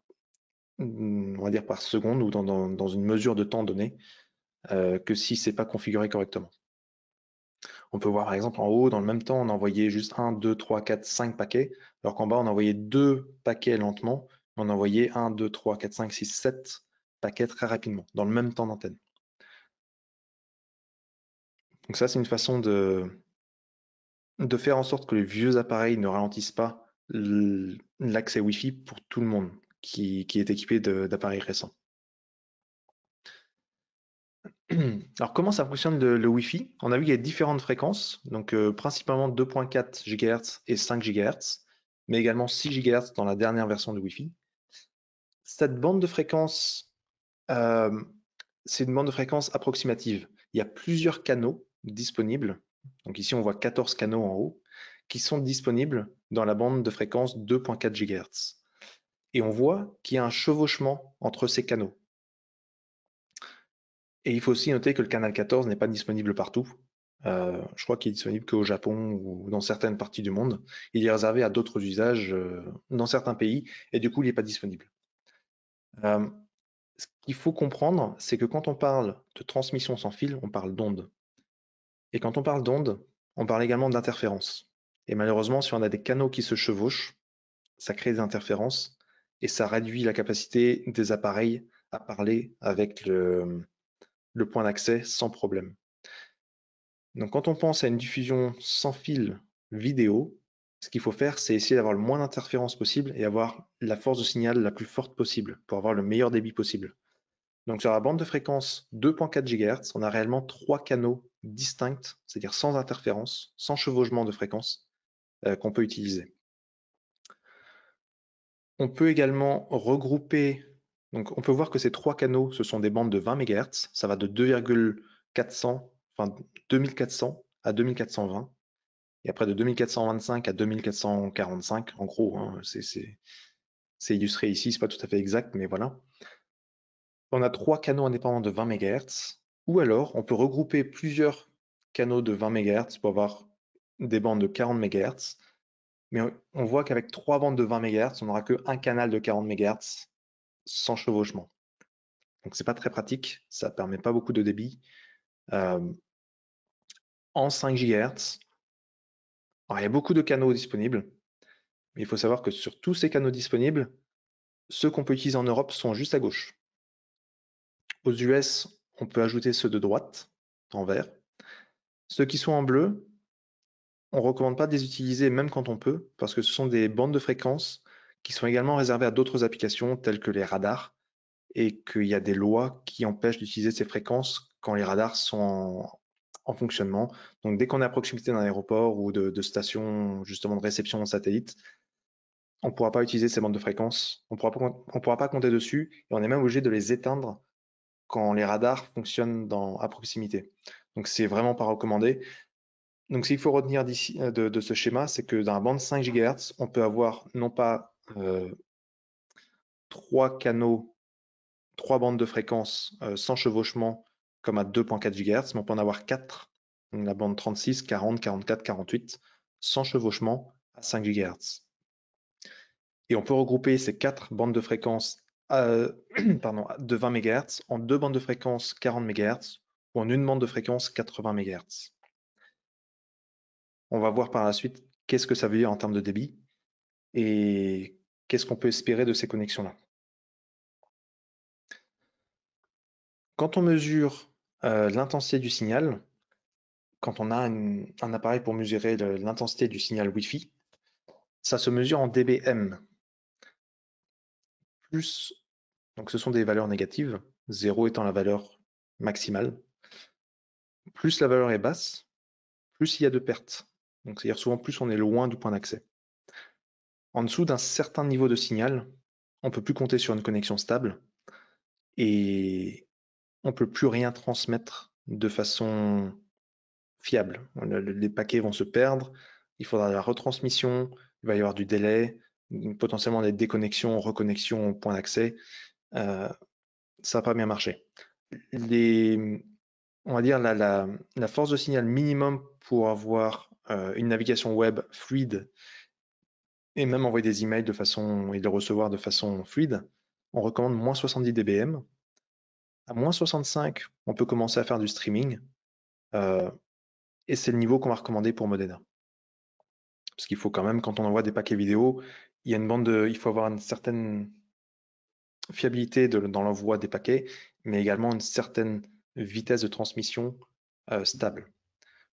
on va dire par seconde ou dans une mesure de temps donné que si c'est pas configuré correctement. On peut voir par exemple en haut, dans le même temps, on envoyait juste 1, 2, 3, 4, 5 paquets, alors qu'en bas, on envoyait 2 paquets lentement, on envoyait 1, 2, 3, 4, 5, 6, 7 paquets très rapidement, dans le même temps d'antenne. Donc ça, c'est une façon de faire en sorte que les vieux appareils ne ralentissent pas l'accès Wi-Fi pour tout le monde qui est équipé d'appareils récents. Alors comment ça fonctionne le Wi-Fi? On a vu qu'il y a différentes fréquences, donc principalement 2.4 GHz et 5 GHz, mais également 6 GHz dans la dernière version de Wi-Fi. Cette bande de fréquence, c'est une bande de fréquence approximative. Il y a plusieurs canaux disponibles Donc ici, on voit 14 canaux en haut qui sont disponibles dans la bande de fréquence 2.4 GHz. Et on voit qu'il y a un chevauchement entre ces canaux. Et il faut aussi noter que le canal 14 n'est pas disponible partout. Je crois qu'il est disponible qu'au Japon ou dans certaines parties du monde. Il est réservé à d'autres usages dans certains pays et du coup, il n'est pas disponible. Ce qu'il faut comprendre, c'est que quand on parle de transmission sans fil, on parle d'ondes. Et quand on parle d'ondes, on parle également d'interférences. Et malheureusement, si on a des canaux qui se chevauchent, ça crée des interférences et ça réduit la capacité des appareils à parler avec le point d'accès sans problème. Donc quand on pense à une diffusion sans fil vidéo, ce qu'il faut faire, c'est essayer d'avoir le moins d'interférences possible et avoir la force de signal la plus forte possible pour avoir le meilleur débit possible. Donc sur la bande de fréquence 2.4 GHz, on a réellement 3 canaux distincts, c'est-à-dire sans interférence, sans chevauchement de fréquence, qu'on peut utiliser. On peut également regrouper, donc on peut voir que ces 3 canaux, ce sont des bandes de 20 MHz, ça va de 2,400, enfin 2400 à 2420, et après de 2425 à 2445, en gros, hein, c'est illustré ici, c'est pas tout à fait exact, mais voilà. On a 3 canaux indépendants de 20 MHz, ou alors on peut regrouper plusieurs canaux de 20 MHz pour avoir des bandes de 40 MHz, mais on voit qu'avec 3 bandes de 20 MHz, on n'aura qu'un canal de 40 MHz sans chevauchement. Donc c'est pas très pratique, ça permet pas beaucoup de débit. En 5 GHz, alors il y a beaucoup de canaux disponibles, mais il faut savoir que sur tous ces canaux disponibles, ceux qu'on peut utiliser en Europe sont juste à gauche. Aux US, on peut ajouter ceux de droite, en vert. Ceux qui sont en bleu, on ne recommande pas de les utiliser même quand on peut, parce que ce sont des bandes de fréquences qui sont également réservées à d'autres applications telles que les radars, et qu'il y a des lois qui empêchent d'utiliser ces fréquences quand les radars sont en fonctionnement. Donc dès qu'on est à proximité d'un aéroport ou de stations justement de réception en satellite, on ne pourra pas utiliser ces bandes de fréquences, on pourra pas compter dessus, et on est même obligé de les éteindre quand les radars fonctionnent à proximité. Donc c'est vraiment pas recommandé. Donc, ce qu'il faut retenir d'ici de ce schéma, c'est que dans la bande 5 GHz, on peut avoir non pas 3 canaux, 3 bandes de fréquence sans chevauchement comme à 2.4 GHz, mais on peut en avoir 4, donc la bande 36, 40, 44, 48, sans chevauchement à 5 GHz. Et on peut regrouper ces 4 bandes de fréquence de 20 MHz en 2 bandes de fréquence 40 MHz ou en une bande de fréquence 80 MHz. On va voir par la suite qu'est-ce que ça veut dire en termes de débit et qu'est-ce qu'on peut espérer de ces connexions-là. Quand on mesure l'intensité du signal, quand on a un appareil pour mesurer l'intensité du signal Wi-Fi, ça se mesure en dBm. Plus, donc ce sont des valeurs négatives, 0 étant la valeur maximale. Plus la valeur est basse, plus il y a de pertes. Donc c'est-à-dire souvent plus on est loin du point d'accès. En dessous d'un certain niveau de signal, on ne peut plus compter sur une connexion stable et on ne peut plus rien transmettre de façon fiable. Les paquets vont se perdre, il faudra de la retransmission, il va y avoir du délai, potentiellement des déconnexions, reconnexions au point d'accès. Ça va pas bien marcher. On va dire la force de signal minimum pour avoir une navigation web fluide et même envoyer des emails de façon et les recevoir de façon fluide, on recommande moins 70 dBm. À moins 65, on peut commencer à faire du streaming. Et c'est le niveau qu'on va recommander pour Modena. Parce qu'il faut quand même, quand on envoie des paquets vidéo, il faut avoir une certaine fiabilité dans l'envoi des paquets, mais également une certaine vitesse de transmission stable.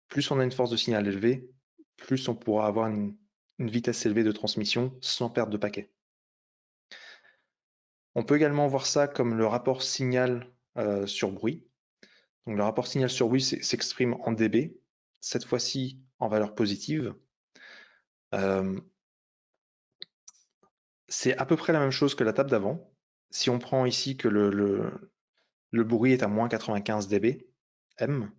Plus on a une force de signal élevée, plus on pourra avoir une vitesse élevée de transmission sans perte de paquets. On peut également voir ça comme le rapport signal sur bruit. Donc le rapport signal sur bruit s'exprime en dB, cette fois-ci en valeur positive. C'est à peu près la même chose que la table d'avant. Si on prend ici que le bruit est à moins 95 dB, M,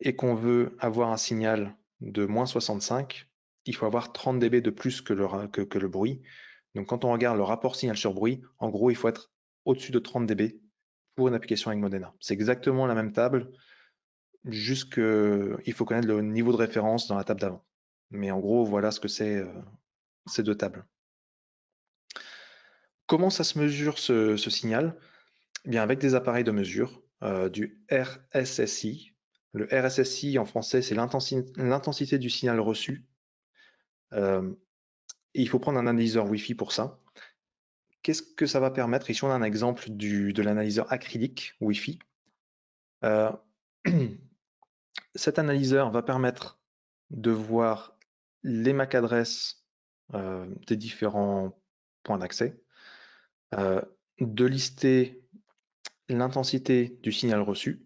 et qu'on veut avoir un signal de moins 65, il faut avoir 30 dB de plus que le bruit. Donc quand on regarde le rapport signal sur bruit, en gros, il faut être au-dessus de 30 dB pour une application avec Modena. C'est exactement la même table, juste qu'il faut connaître le niveau de référence dans la table d'avant. Mais en gros, voilà ce que c'est ces deux tables. Comment ça se mesure ce signal? Eh bien, avec des appareils de mesure, du RSSI. Le RSSI en français, c'est l'intensité du signal reçu. Et il faut prendre un analyseur Wi-Fi pour ça. Qu'est-ce que ça va permettre? Ici, on a un exemple de l'analyseur acrylique Wi-Fi. Euh, cet analyseur va permettre de voir les MAC adresses des différents points d'accès, de lister l'intensité du signal reçu.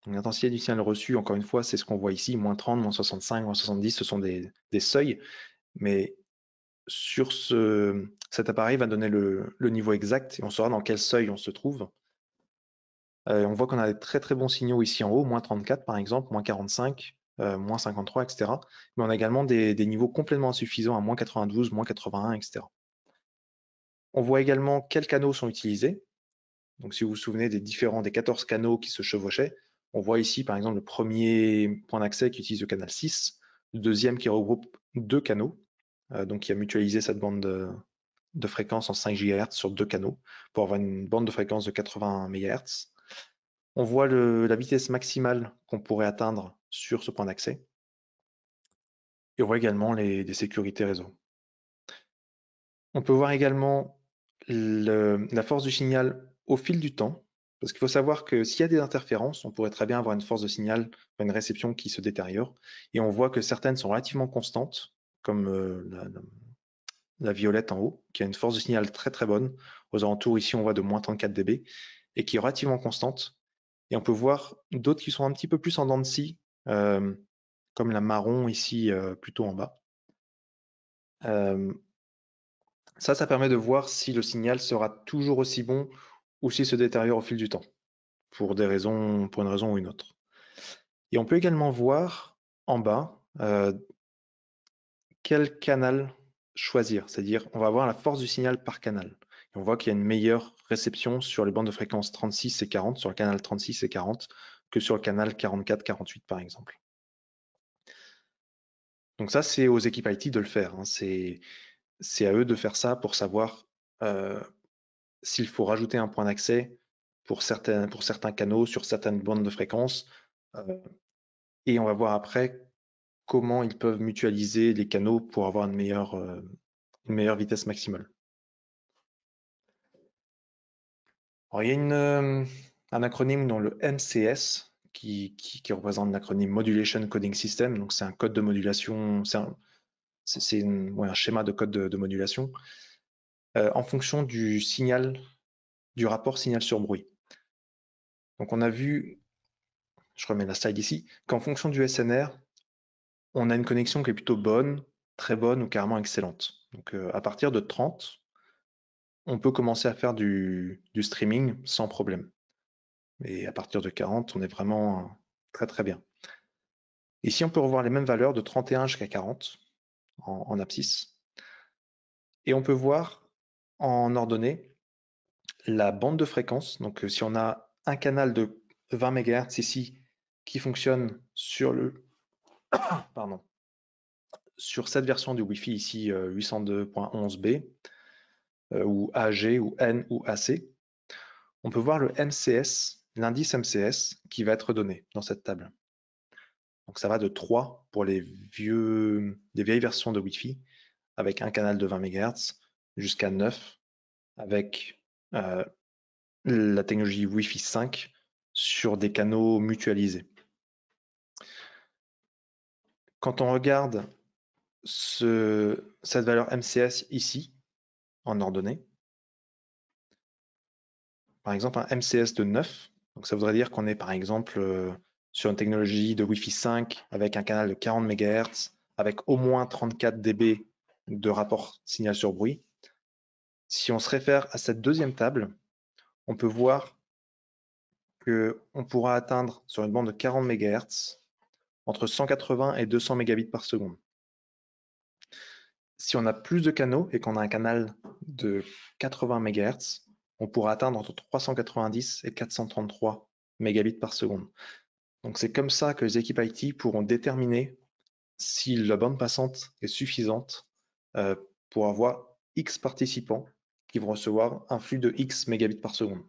L'intensité du signal reçu, encore une fois, c'est ce qu'on voit ici, moins 30, moins 65, moins 70, ce sont des seuils, mais sur cet appareil va donner le niveau exact et on saura dans quel seuil on se trouve. On voit qu'on a des très très bons signaux ici en haut, moins 34 par exemple, moins 45, moins 53, etc. Mais on a également des niveaux complètement insuffisants à moins 92, moins 81, etc. On voit également quels canaux sont utilisés. Donc si vous vous souvenez des 14 canaux qui se chevauchaient, on voit ici par exemple le premier point d'accès qui utilise le canal 6, le deuxième qui regroupe deux canaux, donc qui a mutualisé cette bande de fréquence en 5 GHz sur deux canaux pour avoir une bande de fréquence de 80 MHz. On voit la vitesse maximale qu'on pourrait atteindre sur ce point d'accès. Et on voit également des sécurités réseau. On peut voir également la force du signal au fil du temps, parce qu'il faut savoir que s'il y a des interférences, on pourrait très bien avoir une force de signal, une réception qui se détériore, et on voit que certaines sont relativement constantes, comme la violette en haut, qui a une force de signal très très bonne. Aux alentours, ici, on voit de moins 34 dB, et qui est relativement constante. Et on peut voir d'autres qui sont un petit peu plus en dents de scie, comme la marron ici, plutôt en bas. Ça permet de voir si le signal sera toujours aussi bon ou s'il se détériore au fil du temps, pour une raison ou une autre. Et on peut également voir en bas quel canal choisir, c'est-à-dire on va voir la force du signal par canal. Et on voit qu'il y a une meilleure réception sur les bandes de fréquence 36 et 40, sur le canal 36 et 40, que sur le canal 44-48 par exemple. Donc ça, c'est aux équipes IT de le faire, hein. C'est à eux de faire ça pour savoir s'il faut rajouter un point d'accès pour certains canaux sur certaines bandes de fréquences. Et on va voir après comment ils peuvent mutualiser les canaux pour avoir une meilleure vitesse maximale. Alors, il y a un acronyme dans le MCS qui représente l'acronyme Modulation Coding System. Donc, c'est un code de modulation, c'est un schéma de code de modulation en fonction du rapport signal sur bruit. Donc, on a vu, je remets la slide ici, qu'en fonction du SNR, on a une connexion qui est plutôt bonne, très bonne ou carrément excellente. Donc, à partir de 30, on peut commencer à faire du streaming sans problème. Et à partir de 40, on est vraiment très très bien. Ici, on peut revoir les mêmes valeurs de 31 jusqu'à 40 en abscisse. Et on peut voir en ordonnée la bande de fréquence. Donc, si on a un canal de 20 MHz ici qui fonctionne sur sur cette version du Wi-Fi ici 802.11b ou AG ou N ou AC, on peut voir le MCS, l'indice MCS qui va être donné dans cette table. Donc ça va de 3 pour les vieilles versions de Wi-Fi avec un canal de 20 MHz jusqu'à 9 avec la technologie Wi-Fi 5 sur des canaux mutualisés. Quand on regarde cette valeur MCS ici, en ordonnée, par exemple un MCS de 9, donc ça voudrait dire qu'on est par exemple sur une technologie de Wi-Fi 5 avec un canal de 40 MHz, avec au moins 34 dB de rapport signal sur bruit. Si on se réfère à cette deuxième table, on peut voir qu'on pourra atteindre sur une bande de 40 MHz entre 180 et 200 mégabits par seconde. Si on a plus de canaux et qu'on a un canal de 80 MHz, on pourra atteindre entre 390 et 433 mégabits par seconde. Donc c'est comme ça que les équipes IT pourront déterminer si la bande passante est suffisante pour avoir X participants qui vont recevoir un flux de X mégabits par seconde.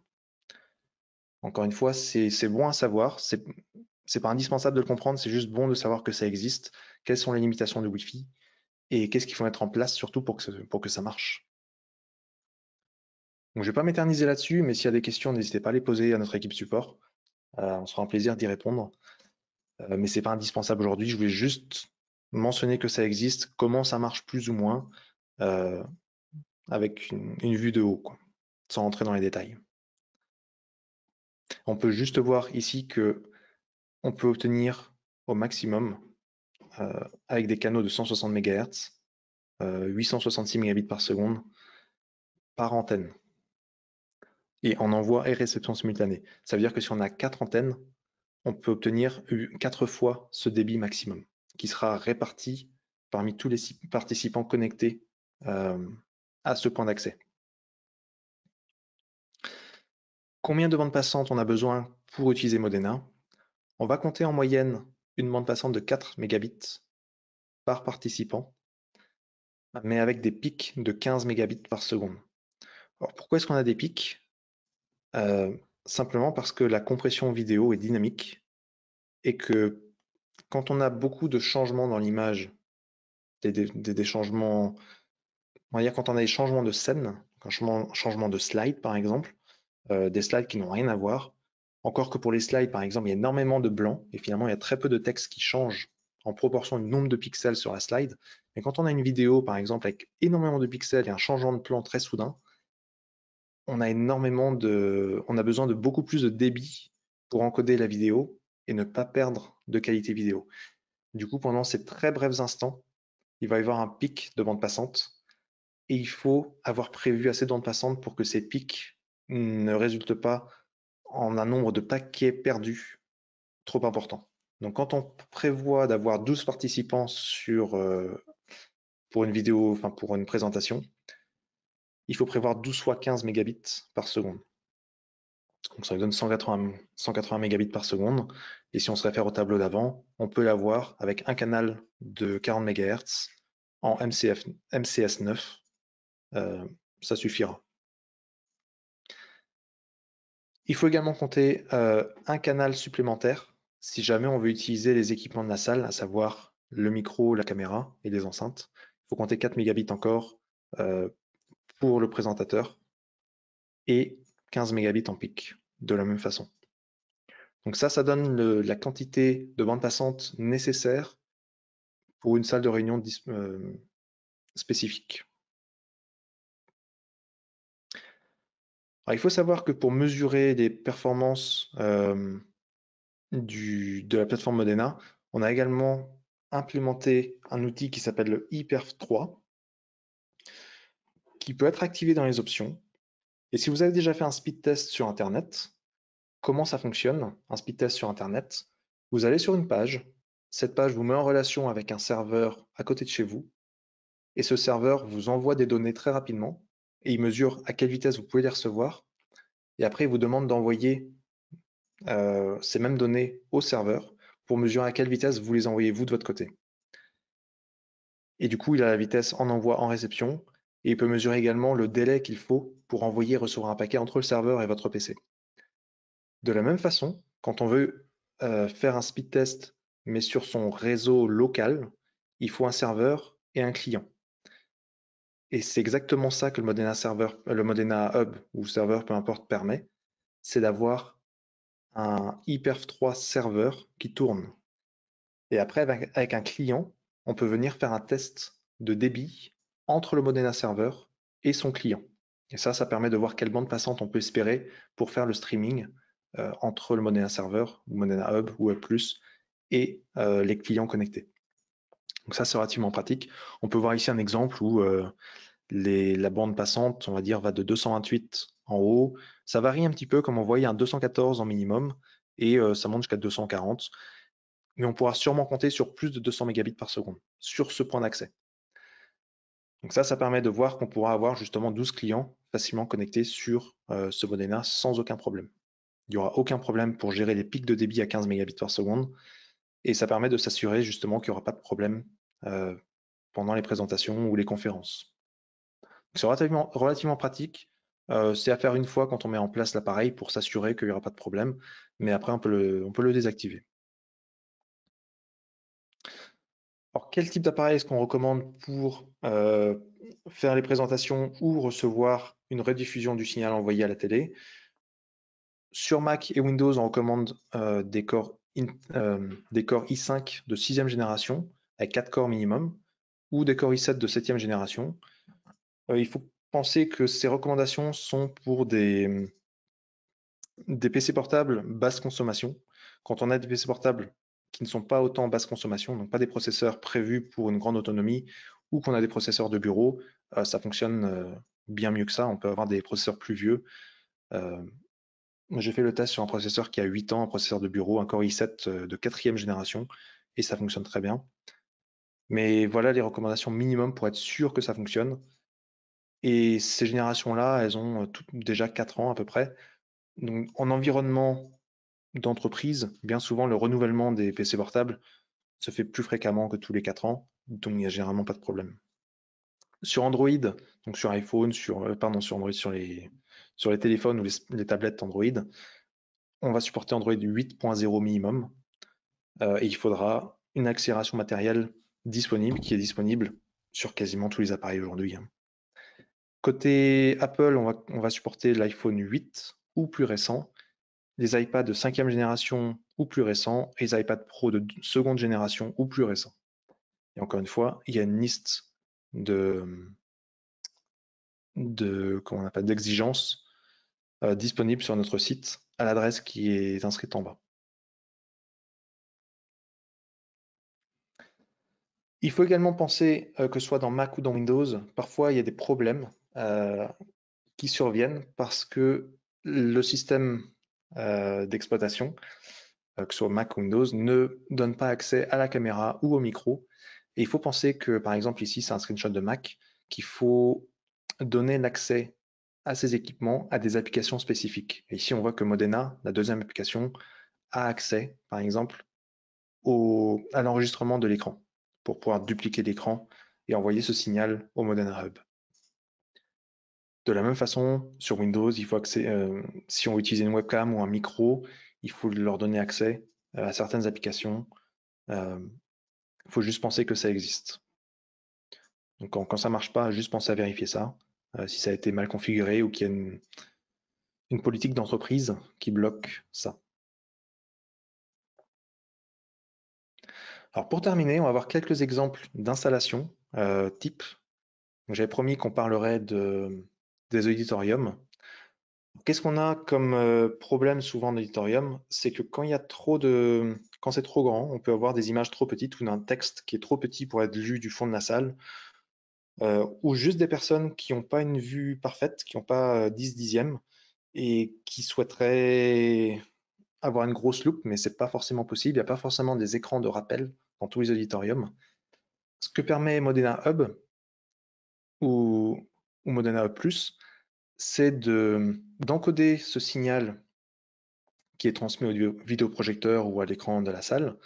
Encore une fois, c'est bon à savoir, c'est pas indispensable de le comprendre, c'est juste bon de savoir que ça existe, quelles sont les limitations du Wi-Fi et qu'est-ce qu'il faut mettre en place surtout pour que ça marche. Donc, je ne vais pas m'éterniser là-dessus, mais s'il y a des questions, n'hésitez pas à les poser à notre équipe support. On sera un plaisir d'y répondre. Mais ce n'est pas indispensable aujourd'hui. Je voulais juste mentionner que ça existe, comment ça marche plus ou moins, avec une vue de haut, quoi, sans rentrer dans les détails. On peut juste voir ici que on peut obtenir au maximum, avec des canaux de 160 MHz, 866 mégabits par seconde par antenne. Et en envoi et réception simultanée. Ça veut dire que si on a 4 antennes, on peut obtenir 4 fois ce débit maximum, qui sera réparti parmi tous les participants connectés à ce point d'accès. Combien de bandes passantes on a besoin pour utiliser Modena? On va compter en moyenne une bande passante de 4 mégabits par participant, mais avec des pics de 15 mégabits par seconde. Alors pourquoi est-ce qu'on a des pics? Simplement parce que la compression vidéo est dynamique et que quand on a beaucoup de changements dans l'image, des changements, on va dire quand on a des changements de scène, un changement de slide par exemple, des slides qui n'ont rien à voir, encore que pour les slides par exemple, il y a énormément de blanc et finalement il y a très peu de texte qui change en proportion du nombre de pixels sur la slide. Mais quand on a une vidéo par exemple avec énormément de pixels et un changement de plan très soudain, on a besoin de beaucoup plus de débit pour encoder la vidéo et ne pas perdre de qualité vidéo. Du coup, pendant ces très brefs instants, il va y avoir un pic de bande passante et il faut avoir prévu assez de bandes passantes pour que ces pics ne résultent pas en un nombre de paquets perdus trop important. Donc quand on prévoit d'avoir 12 participants pour une vidéo, enfin pour une présentation, il faut prévoir 12 fois 15 mégabits par seconde. Donc ça nous donne 180 mégabits par seconde. Et si on se réfère au tableau d'avant, on peut l'avoir avec un canal de 40 MHz en MCS 9. Ça suffira. Il faut également compter un canal supplémentaire si jamais on veut utiliser les équipements de la salle, à savoir le micro, la caméra et les enceintes. Il faut compter 4 mégabits encore pour le présentateur et 15 mégabits en pic de la même façon. Donc ça donne la quantité de bande passante nécessaire pour une salle de réunion spécifique. Alors, il faut savoir que pour mesurer les performances de la plateforme Modena, on a également implémenté un outil qui s'appelle le ePerf 3, qui peut être activé dans les options. Et si vous avez déjà fait un speed test sur Internet, comment ça fonctionne, un speed test sur Internet? Vous allez sur une page, cette page vous met en relation avec un serveur à côté de chez vous, et ce serveur vous envoie des données très rapidement, et il mesure à quelle vitesse vous pouvez les recevoir, et après il vous demande d'envoyer ces mêmes données au serveur pour mesurer à quelle vitesse vous les envoyez vous de votre côté. Et du coup, il a la vitesse en envoi, en réception, et il peut mesurer également le délai qu'il faut pour envoyer et recevoir un paquet entre le serveur et votre PC. De la même façon, quand on veut faire un speed test, mais sur son réseau local, il faut un serveur et un client. Et c'est exactement ça que le Modena Hub ou serveur, peu importe, permet, c'est d'avoir un ePerf 3 serveur qui tourne. Et après, avec un client, on peut venir faire un test de débit entre le Modena serveur et son client. Et ça permet de voir quelle bande passante on peut espérer pour faire le streaming entre le Modena serveur, ou Modena Hub, ou Hub+, et les clients connectés. Donc ça, c'est relativement pratique. On peut voir ici un exemple où la bande passante, on va dire, va de 228 en haut. Ça varie un petit peu, comme on voit, il y a un 214 en minimum, et ça monte jusqu'à 240. mais on pourra sûrement compter sur plus de 200 mégabits par seconde sur ce point d'accès. Donc ça permet de voir qu'on pourra avoir justement 12 clients facilement connectés sur ce Modena sans aucun problème. Il n'y aura aucun problème pour gérer les pics de débit à 15 mégabits par seconde, et ça permet de s'assurer justement qu'il n'y aura pas de problème pendant les présentations ou les conférences. C'est relativement pratique. C'est à faire une fois quand on met en place l'appareil pour s'assurer qu'il n'y aura pas de problème, mais après on peut le désactiver. Alors, quel type d'appareil est-ce qu'on recommande pour faire les présentations ou recevoir une rediffusion du signal envoyé à la télé? Sur Mac et Windows, on recommande des Core i5 de 6e génération avec 4 corps minimum, ou des Core i7 de 7e génération. Il faut penser que ces recommandations sont pour des PC portables basse consommation. Quand on a des PC portables qui ne sont pas autant basse consommation, donc pas des processeurs prévus pour une grande autonomie, ou qu'on a des processeurs de bureau, ça fonctionne bien mieux que ça. On peut avoir des processeurs plus vieux. J'ai fait le test sur un processeur qui a 8 ans, un processeur de bureau, un Core i7 de 4e génération, et ça fonctionne très bien. Mais voilà les recommandations minimum pour être sûr que ça fonctionne. Et ces générations-là, elles ont toutes déjà 4 ans à peu près. Donc en environnement d'entreprise, bien souvent le renouvellement des PC portables se fait plus fréquemment que tous les 4 ans, donc il n'y a généralement pas de problème. Sur Android, donc sur iPhone, sur Android, sur les téléphones ou les tablettes Android, on va supporter Android 8.0 minimum, et il faudra une accélération matérielle disponible, qui est disponible sur quasiment tous les appareils aujourd'hui. Côté Apple, on va supporter l'iPhone 8 ou plus récent, les iPads de 5e génération ou plus récents, et les iPad Pro de seconde génération ou plus récents. Et encore une fois, il y a une liste d'exigences disponibles sur notre site à l'adresse qui est inscrite en bas. Il faut également penser que ce soit dans Mac ou dans Windows, parfois il y a des problèmes qui surviennent parce que le système d'exploitation, que ce soit Mac ou Windows, ne donne pas accès à la caméra ou au micro. Et il faut penser que, par exemple, ici, c'est un screenshot de Mac, qu'il faut donner l'accès à ces équipements à des applications spécifiques. Et ici, on voit que Modena, la deuxième application, a accès, par exemple, à l'enregistrement de l'écran pour pouvoir dupliquer l'écran et envoyer ce signal au Modena Hub. De la même façon, sur Windows, il faut si on veut utiliser une webcam ou un micro, il faut leur donner accès à certaines applications. Il faut juste penser que ça existe. Donc quand ça ne marche pas, juste penser à vérifier ça, si ça a été mal configuré ou qu'il y a une politique d'entreprise qui bloque ça. Alors pour terminer, on va voir quelques exemples d'installations type. J'avais promis qu'on parlerait des auditoriums. Qu'est-ce qu'on a comme problème souvent en auditorium? C'est que quand c'est trop grand, on peut avoir des images trop petites ou un texte qui est trop petit pour être lu du fond de la salle, ou juste des personnes qui n'ont pas une vue parfaite, qui n'ont pas 10 dixièmes et qui souhaiteraient avoir une grosse loupe, mais c'est pas forcément possible. Il n'y a pas forcément des écrans de rappel dans tous les auditoriums. Ce que permet Modena Hub ou Modena Hub Plus, c'est d'encoder ce signal qui est transmis au vidéoprojecteur ou à l'écran de la salle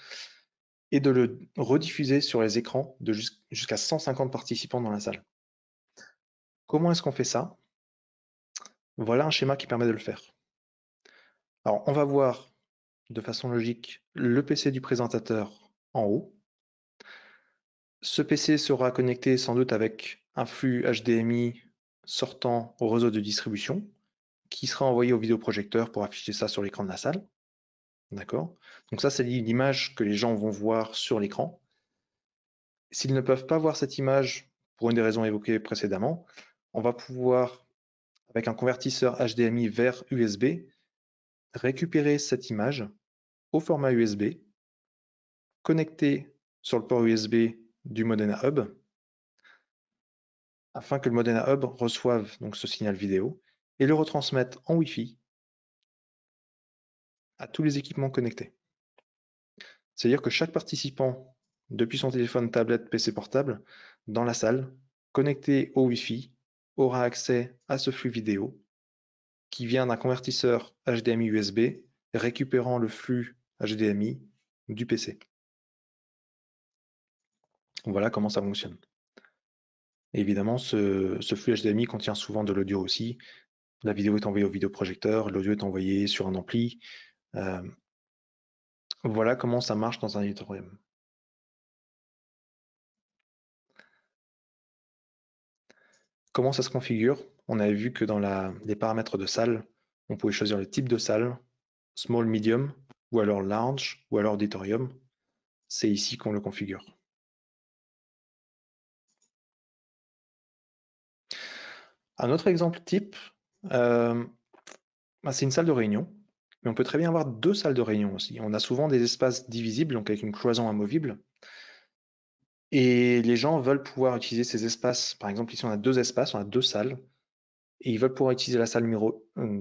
et de le rediffuser sur les écrans de jusqu'à 150 participants dans la salle. Comment est-ce qu'on fait ça? Voilà un schéma qui permet de le faire. Alors, on va voir de façon logique le PC du présentateur en haut. Ce PC sera connecté sans doute avec un flux HDMI sortant au réseau de distribution qui sera envoyé au vidéoprojecteur pour afficher ça sur l'écran de la salle. D'accord? Donc ça, c'est l'image que les gens vont voir sur l'écran. S'ils ne peuvent pas voir cette image pour une des raisons évoquées précédemment, on va pouvoir, avec un convertisseur HDMI vers USB, récupérer cette image au format USB, connecter sur le port USB du Modena Hub, afin que le Modena Hub reçoive donc ce signal vidéo et le retransmette en Wi-Fi à tous les équipements connectés. C'est-à-dire que chaque participant, depuis son téléphone, tablette, PC portable, dans la salle, connecté au Wi-Fi, aura accès à ce flux vidéo qui vient d'un convertisseur HDMI USB récupérant le flux HDMI du PC. Voilà comment ça fonctionne. Et évidemment, ce flux HDMI contient souvent de l'audio aussi. La vidéo est envoyée au vidéoprojecteur, l'audio est envoyé sur un ampli. Voilà comment ça marche dans un auditorium. Comment ça se configure? On avait vu que dans les paramètres de salle, on pouvait choisir le type de salle, small, medium, ou alors large, ou alors auditorium. C'est ici qu'on le configure. Un autre exemple type, c'est une salle de réunion, mais on peut très bien avoir deux salles de réunion aussi. On a souvent des espaces divisibles, donc avec une cloison amovible, et les gens veulent pouvoir utiliser ces espaces. Par exemple, ici on a deux espaces, on a deux salles, et ils veulent pouvoir utiliser la salle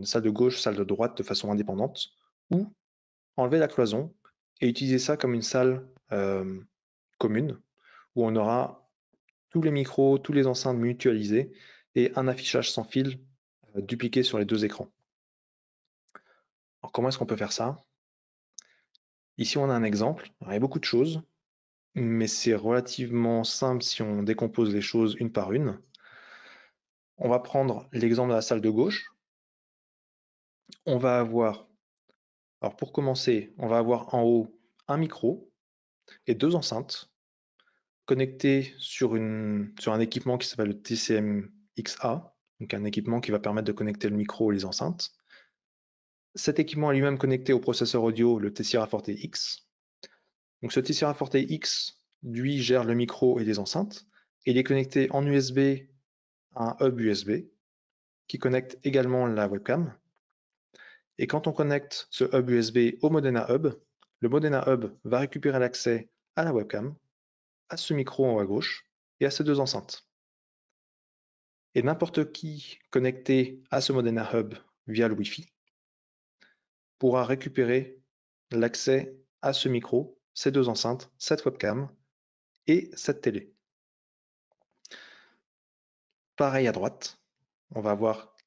salle de gauche, salle de droite de façon indépendante, ou enlever la cloison et utiliser ça comme une salle commune, où on aura tous les micros, tous les enceintes mutualisés et un affichage sans fil dupliqué sur les deux écrans. Alors comment est-ce qu'on peut faire ça? Ici, on a un exemple. Alors, il y a beaucoup de choses, mais c'est relativement simple si on décompose les choses une par une. On va prendre l'exemple de la salle de gauche. On va avoir, alors pour commencer, on va avoir en haut un micro et deux enceintes connectées sur un équipement qui s'appelle le TCM-XA, donc un équipement qui va permettre de connecter le micro et les enceintes. Cet équipement est lui-même connecté au processeur audio, le Tessera Forte X. Donc ce Tessera Forte X, lui, gère le micro et les enceintes, et il est connecté en USB à un hub USB qui connecte également la webcam. Et quand on connecte ce hub USB au Modena Hub, le Modena Hub va récupérer l'accès à la webcam, à ce micro en haut à gauche et à ces deux enceintes. Et n'importe qui connecté à ce Modena Hub via le Wi-Fi pourra récupérer l'accès à ce micro, ces deux enceintes, cette webcam et cette télé. Pareil à droite, on va avoir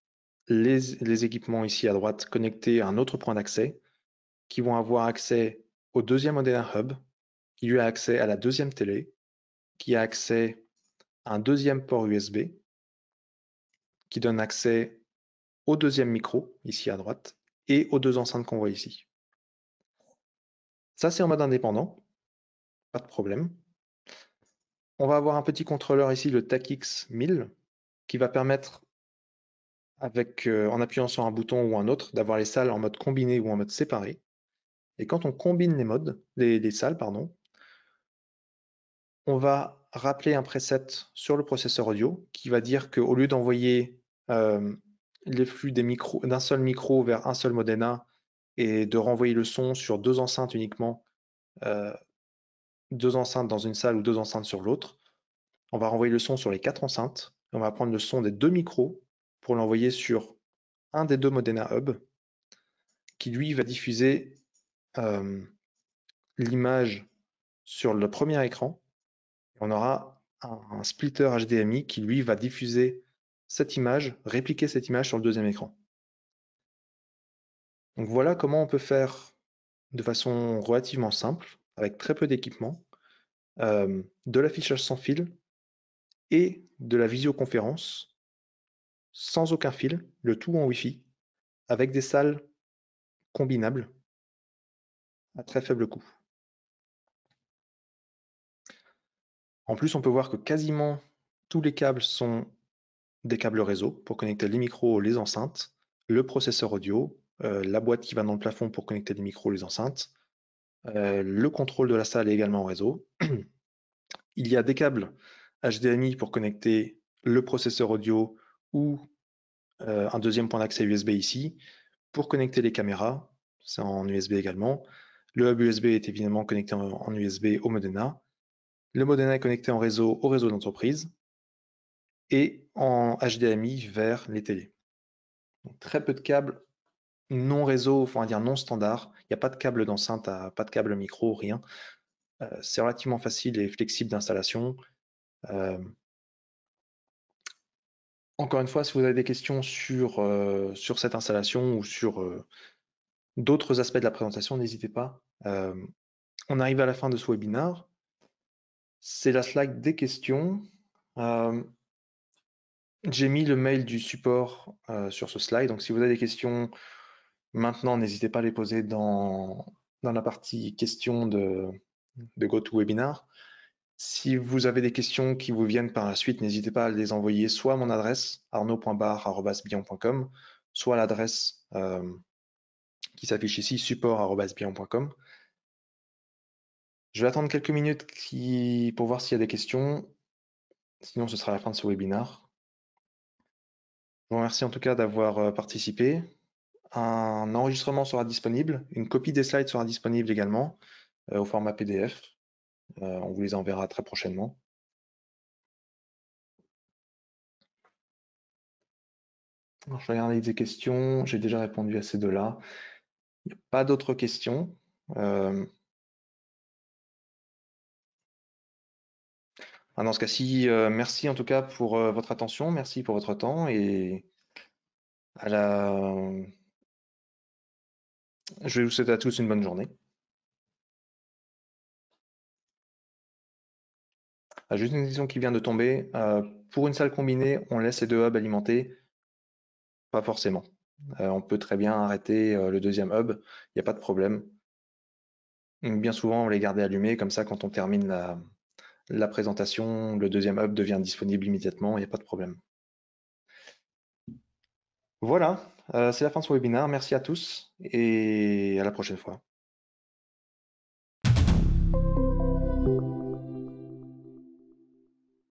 les équipements ici à droite connectés à un autre point d'accès qui vont avoir accès au deuxième Modena Hub, qui lui a accès à la deuxième télé, qui a accès à un deuxième port USB, qui donne accès au deuxième micro, ici à droite, et aux deux enceintes qu'on voit ici. Ça, c'est en mode indépendant, pas de problème. On va avoir un petit contrôleur ici, le TACX 1000, qui va permettre, en appuyant sur un bouton ou un autre, d'avoir les salles en mode combiné ou en mode séparé. Et quand on combine les salles, on va rappeler un preset sur le processeur audio qui va dire qu'au lieu d'envoyer les flux d'un seul micro vers un seul Modena et de renvoyer le son sur deux enceintes uniquement, deux enceintes dans une salle ou deux enceintes sur l'autre, on va renvoyer le son sur les quatre enceintes. On va prendre le son des deux micros pour l'envoyer sur un des deux Modena Hub qui lui va diffuser l'image sur le premier écran. On aura un splitter HDMI qui lui va diffuser cette image, répliquer cette image sur le deuxième écran. Donc voilà comment on peut faire de façon relativement simple, avec très peu d'équipement, de l'affichage sans fil et de la visioconférence sans aucun fil, le tout en Wi-Fi, avec des salles combinables à très faible coût. En plus, on peut voir que quasiment tous les câbles sont des câbles réseau pour connecter les micros, les enceintes, le processeur audio, la boîte qui va dans le plafond pour connecter les micros, les enceintes. Le contrôle de la salle est également en réseau. Il y a des câbles HDMI pour connecter le processeur audio ou un deuxième point d'accès USB ici. Pour connecter les caméras, c'est en USB également. Le hub USB est évidemment connecté en USB au Modena. Le Modena est connecté en réseau au réseau d'entreprise et en HDMI vers les télés. Donc, très peu de câbles non réseau, enfin, on va dire non standard. Il n'y a pas de câble d'enceinte, pas de câble micro, rien. C'est relativement facile et flexible d'installation. Euh, Encore une fois, si vous avez des questions sur cette installation ou sur d'autres aspects de la présentation, n'hésitez pas. On arrive à la fin de ce webinaire. C'est la slide des questions. Euh, j'ai mis le mail du support sur ce slide, donc si vous avez des questions maintenant, n'hésitez pas à les poser dans la partie questions de GoToWebinar. Si vous avez des questions qui vous viennent par la suite, n'hésitez pas à les envoyer soit à mon adresse arnaud.bar@bion.com, soit à l'adresse qui s'affiche ici support@bion.com. Je vais attendre quelques minutes pour voir s'il y a des questions. Sinon, ce sera la fin de ce webinaire. Je vous remercie en tout cas d'avoir participé. Un enregistrement sera disponible. Une copie des slides sera disponible également au format PDF. On vous les enverra très prochainement. Alors, je vais regarder des questions. J'ai déjà répondu à ces deux-là. Il n'y a pas d'autres questions. Dans ce cas-ci, merci en tout cas pour votre attention, merci pour votre temps et à la... je vais vous souhaiter à tous une bonne journée. Juste une question qui vient de tomber. Pour une salle combinée, on laisse les deux hubs alimentés? Pas forcément. On peut très bien arrêter le deuxième hub, il n'y a pas de problème. Bien souvent, on les garde allumés, comme ça, quand on termine la présentation, le deuxième hub devient disponible immédiatement, il n'y a pas de problème. Voilà, c'est la fin de ce webinaire. Merci à tous et à la prochaine fois.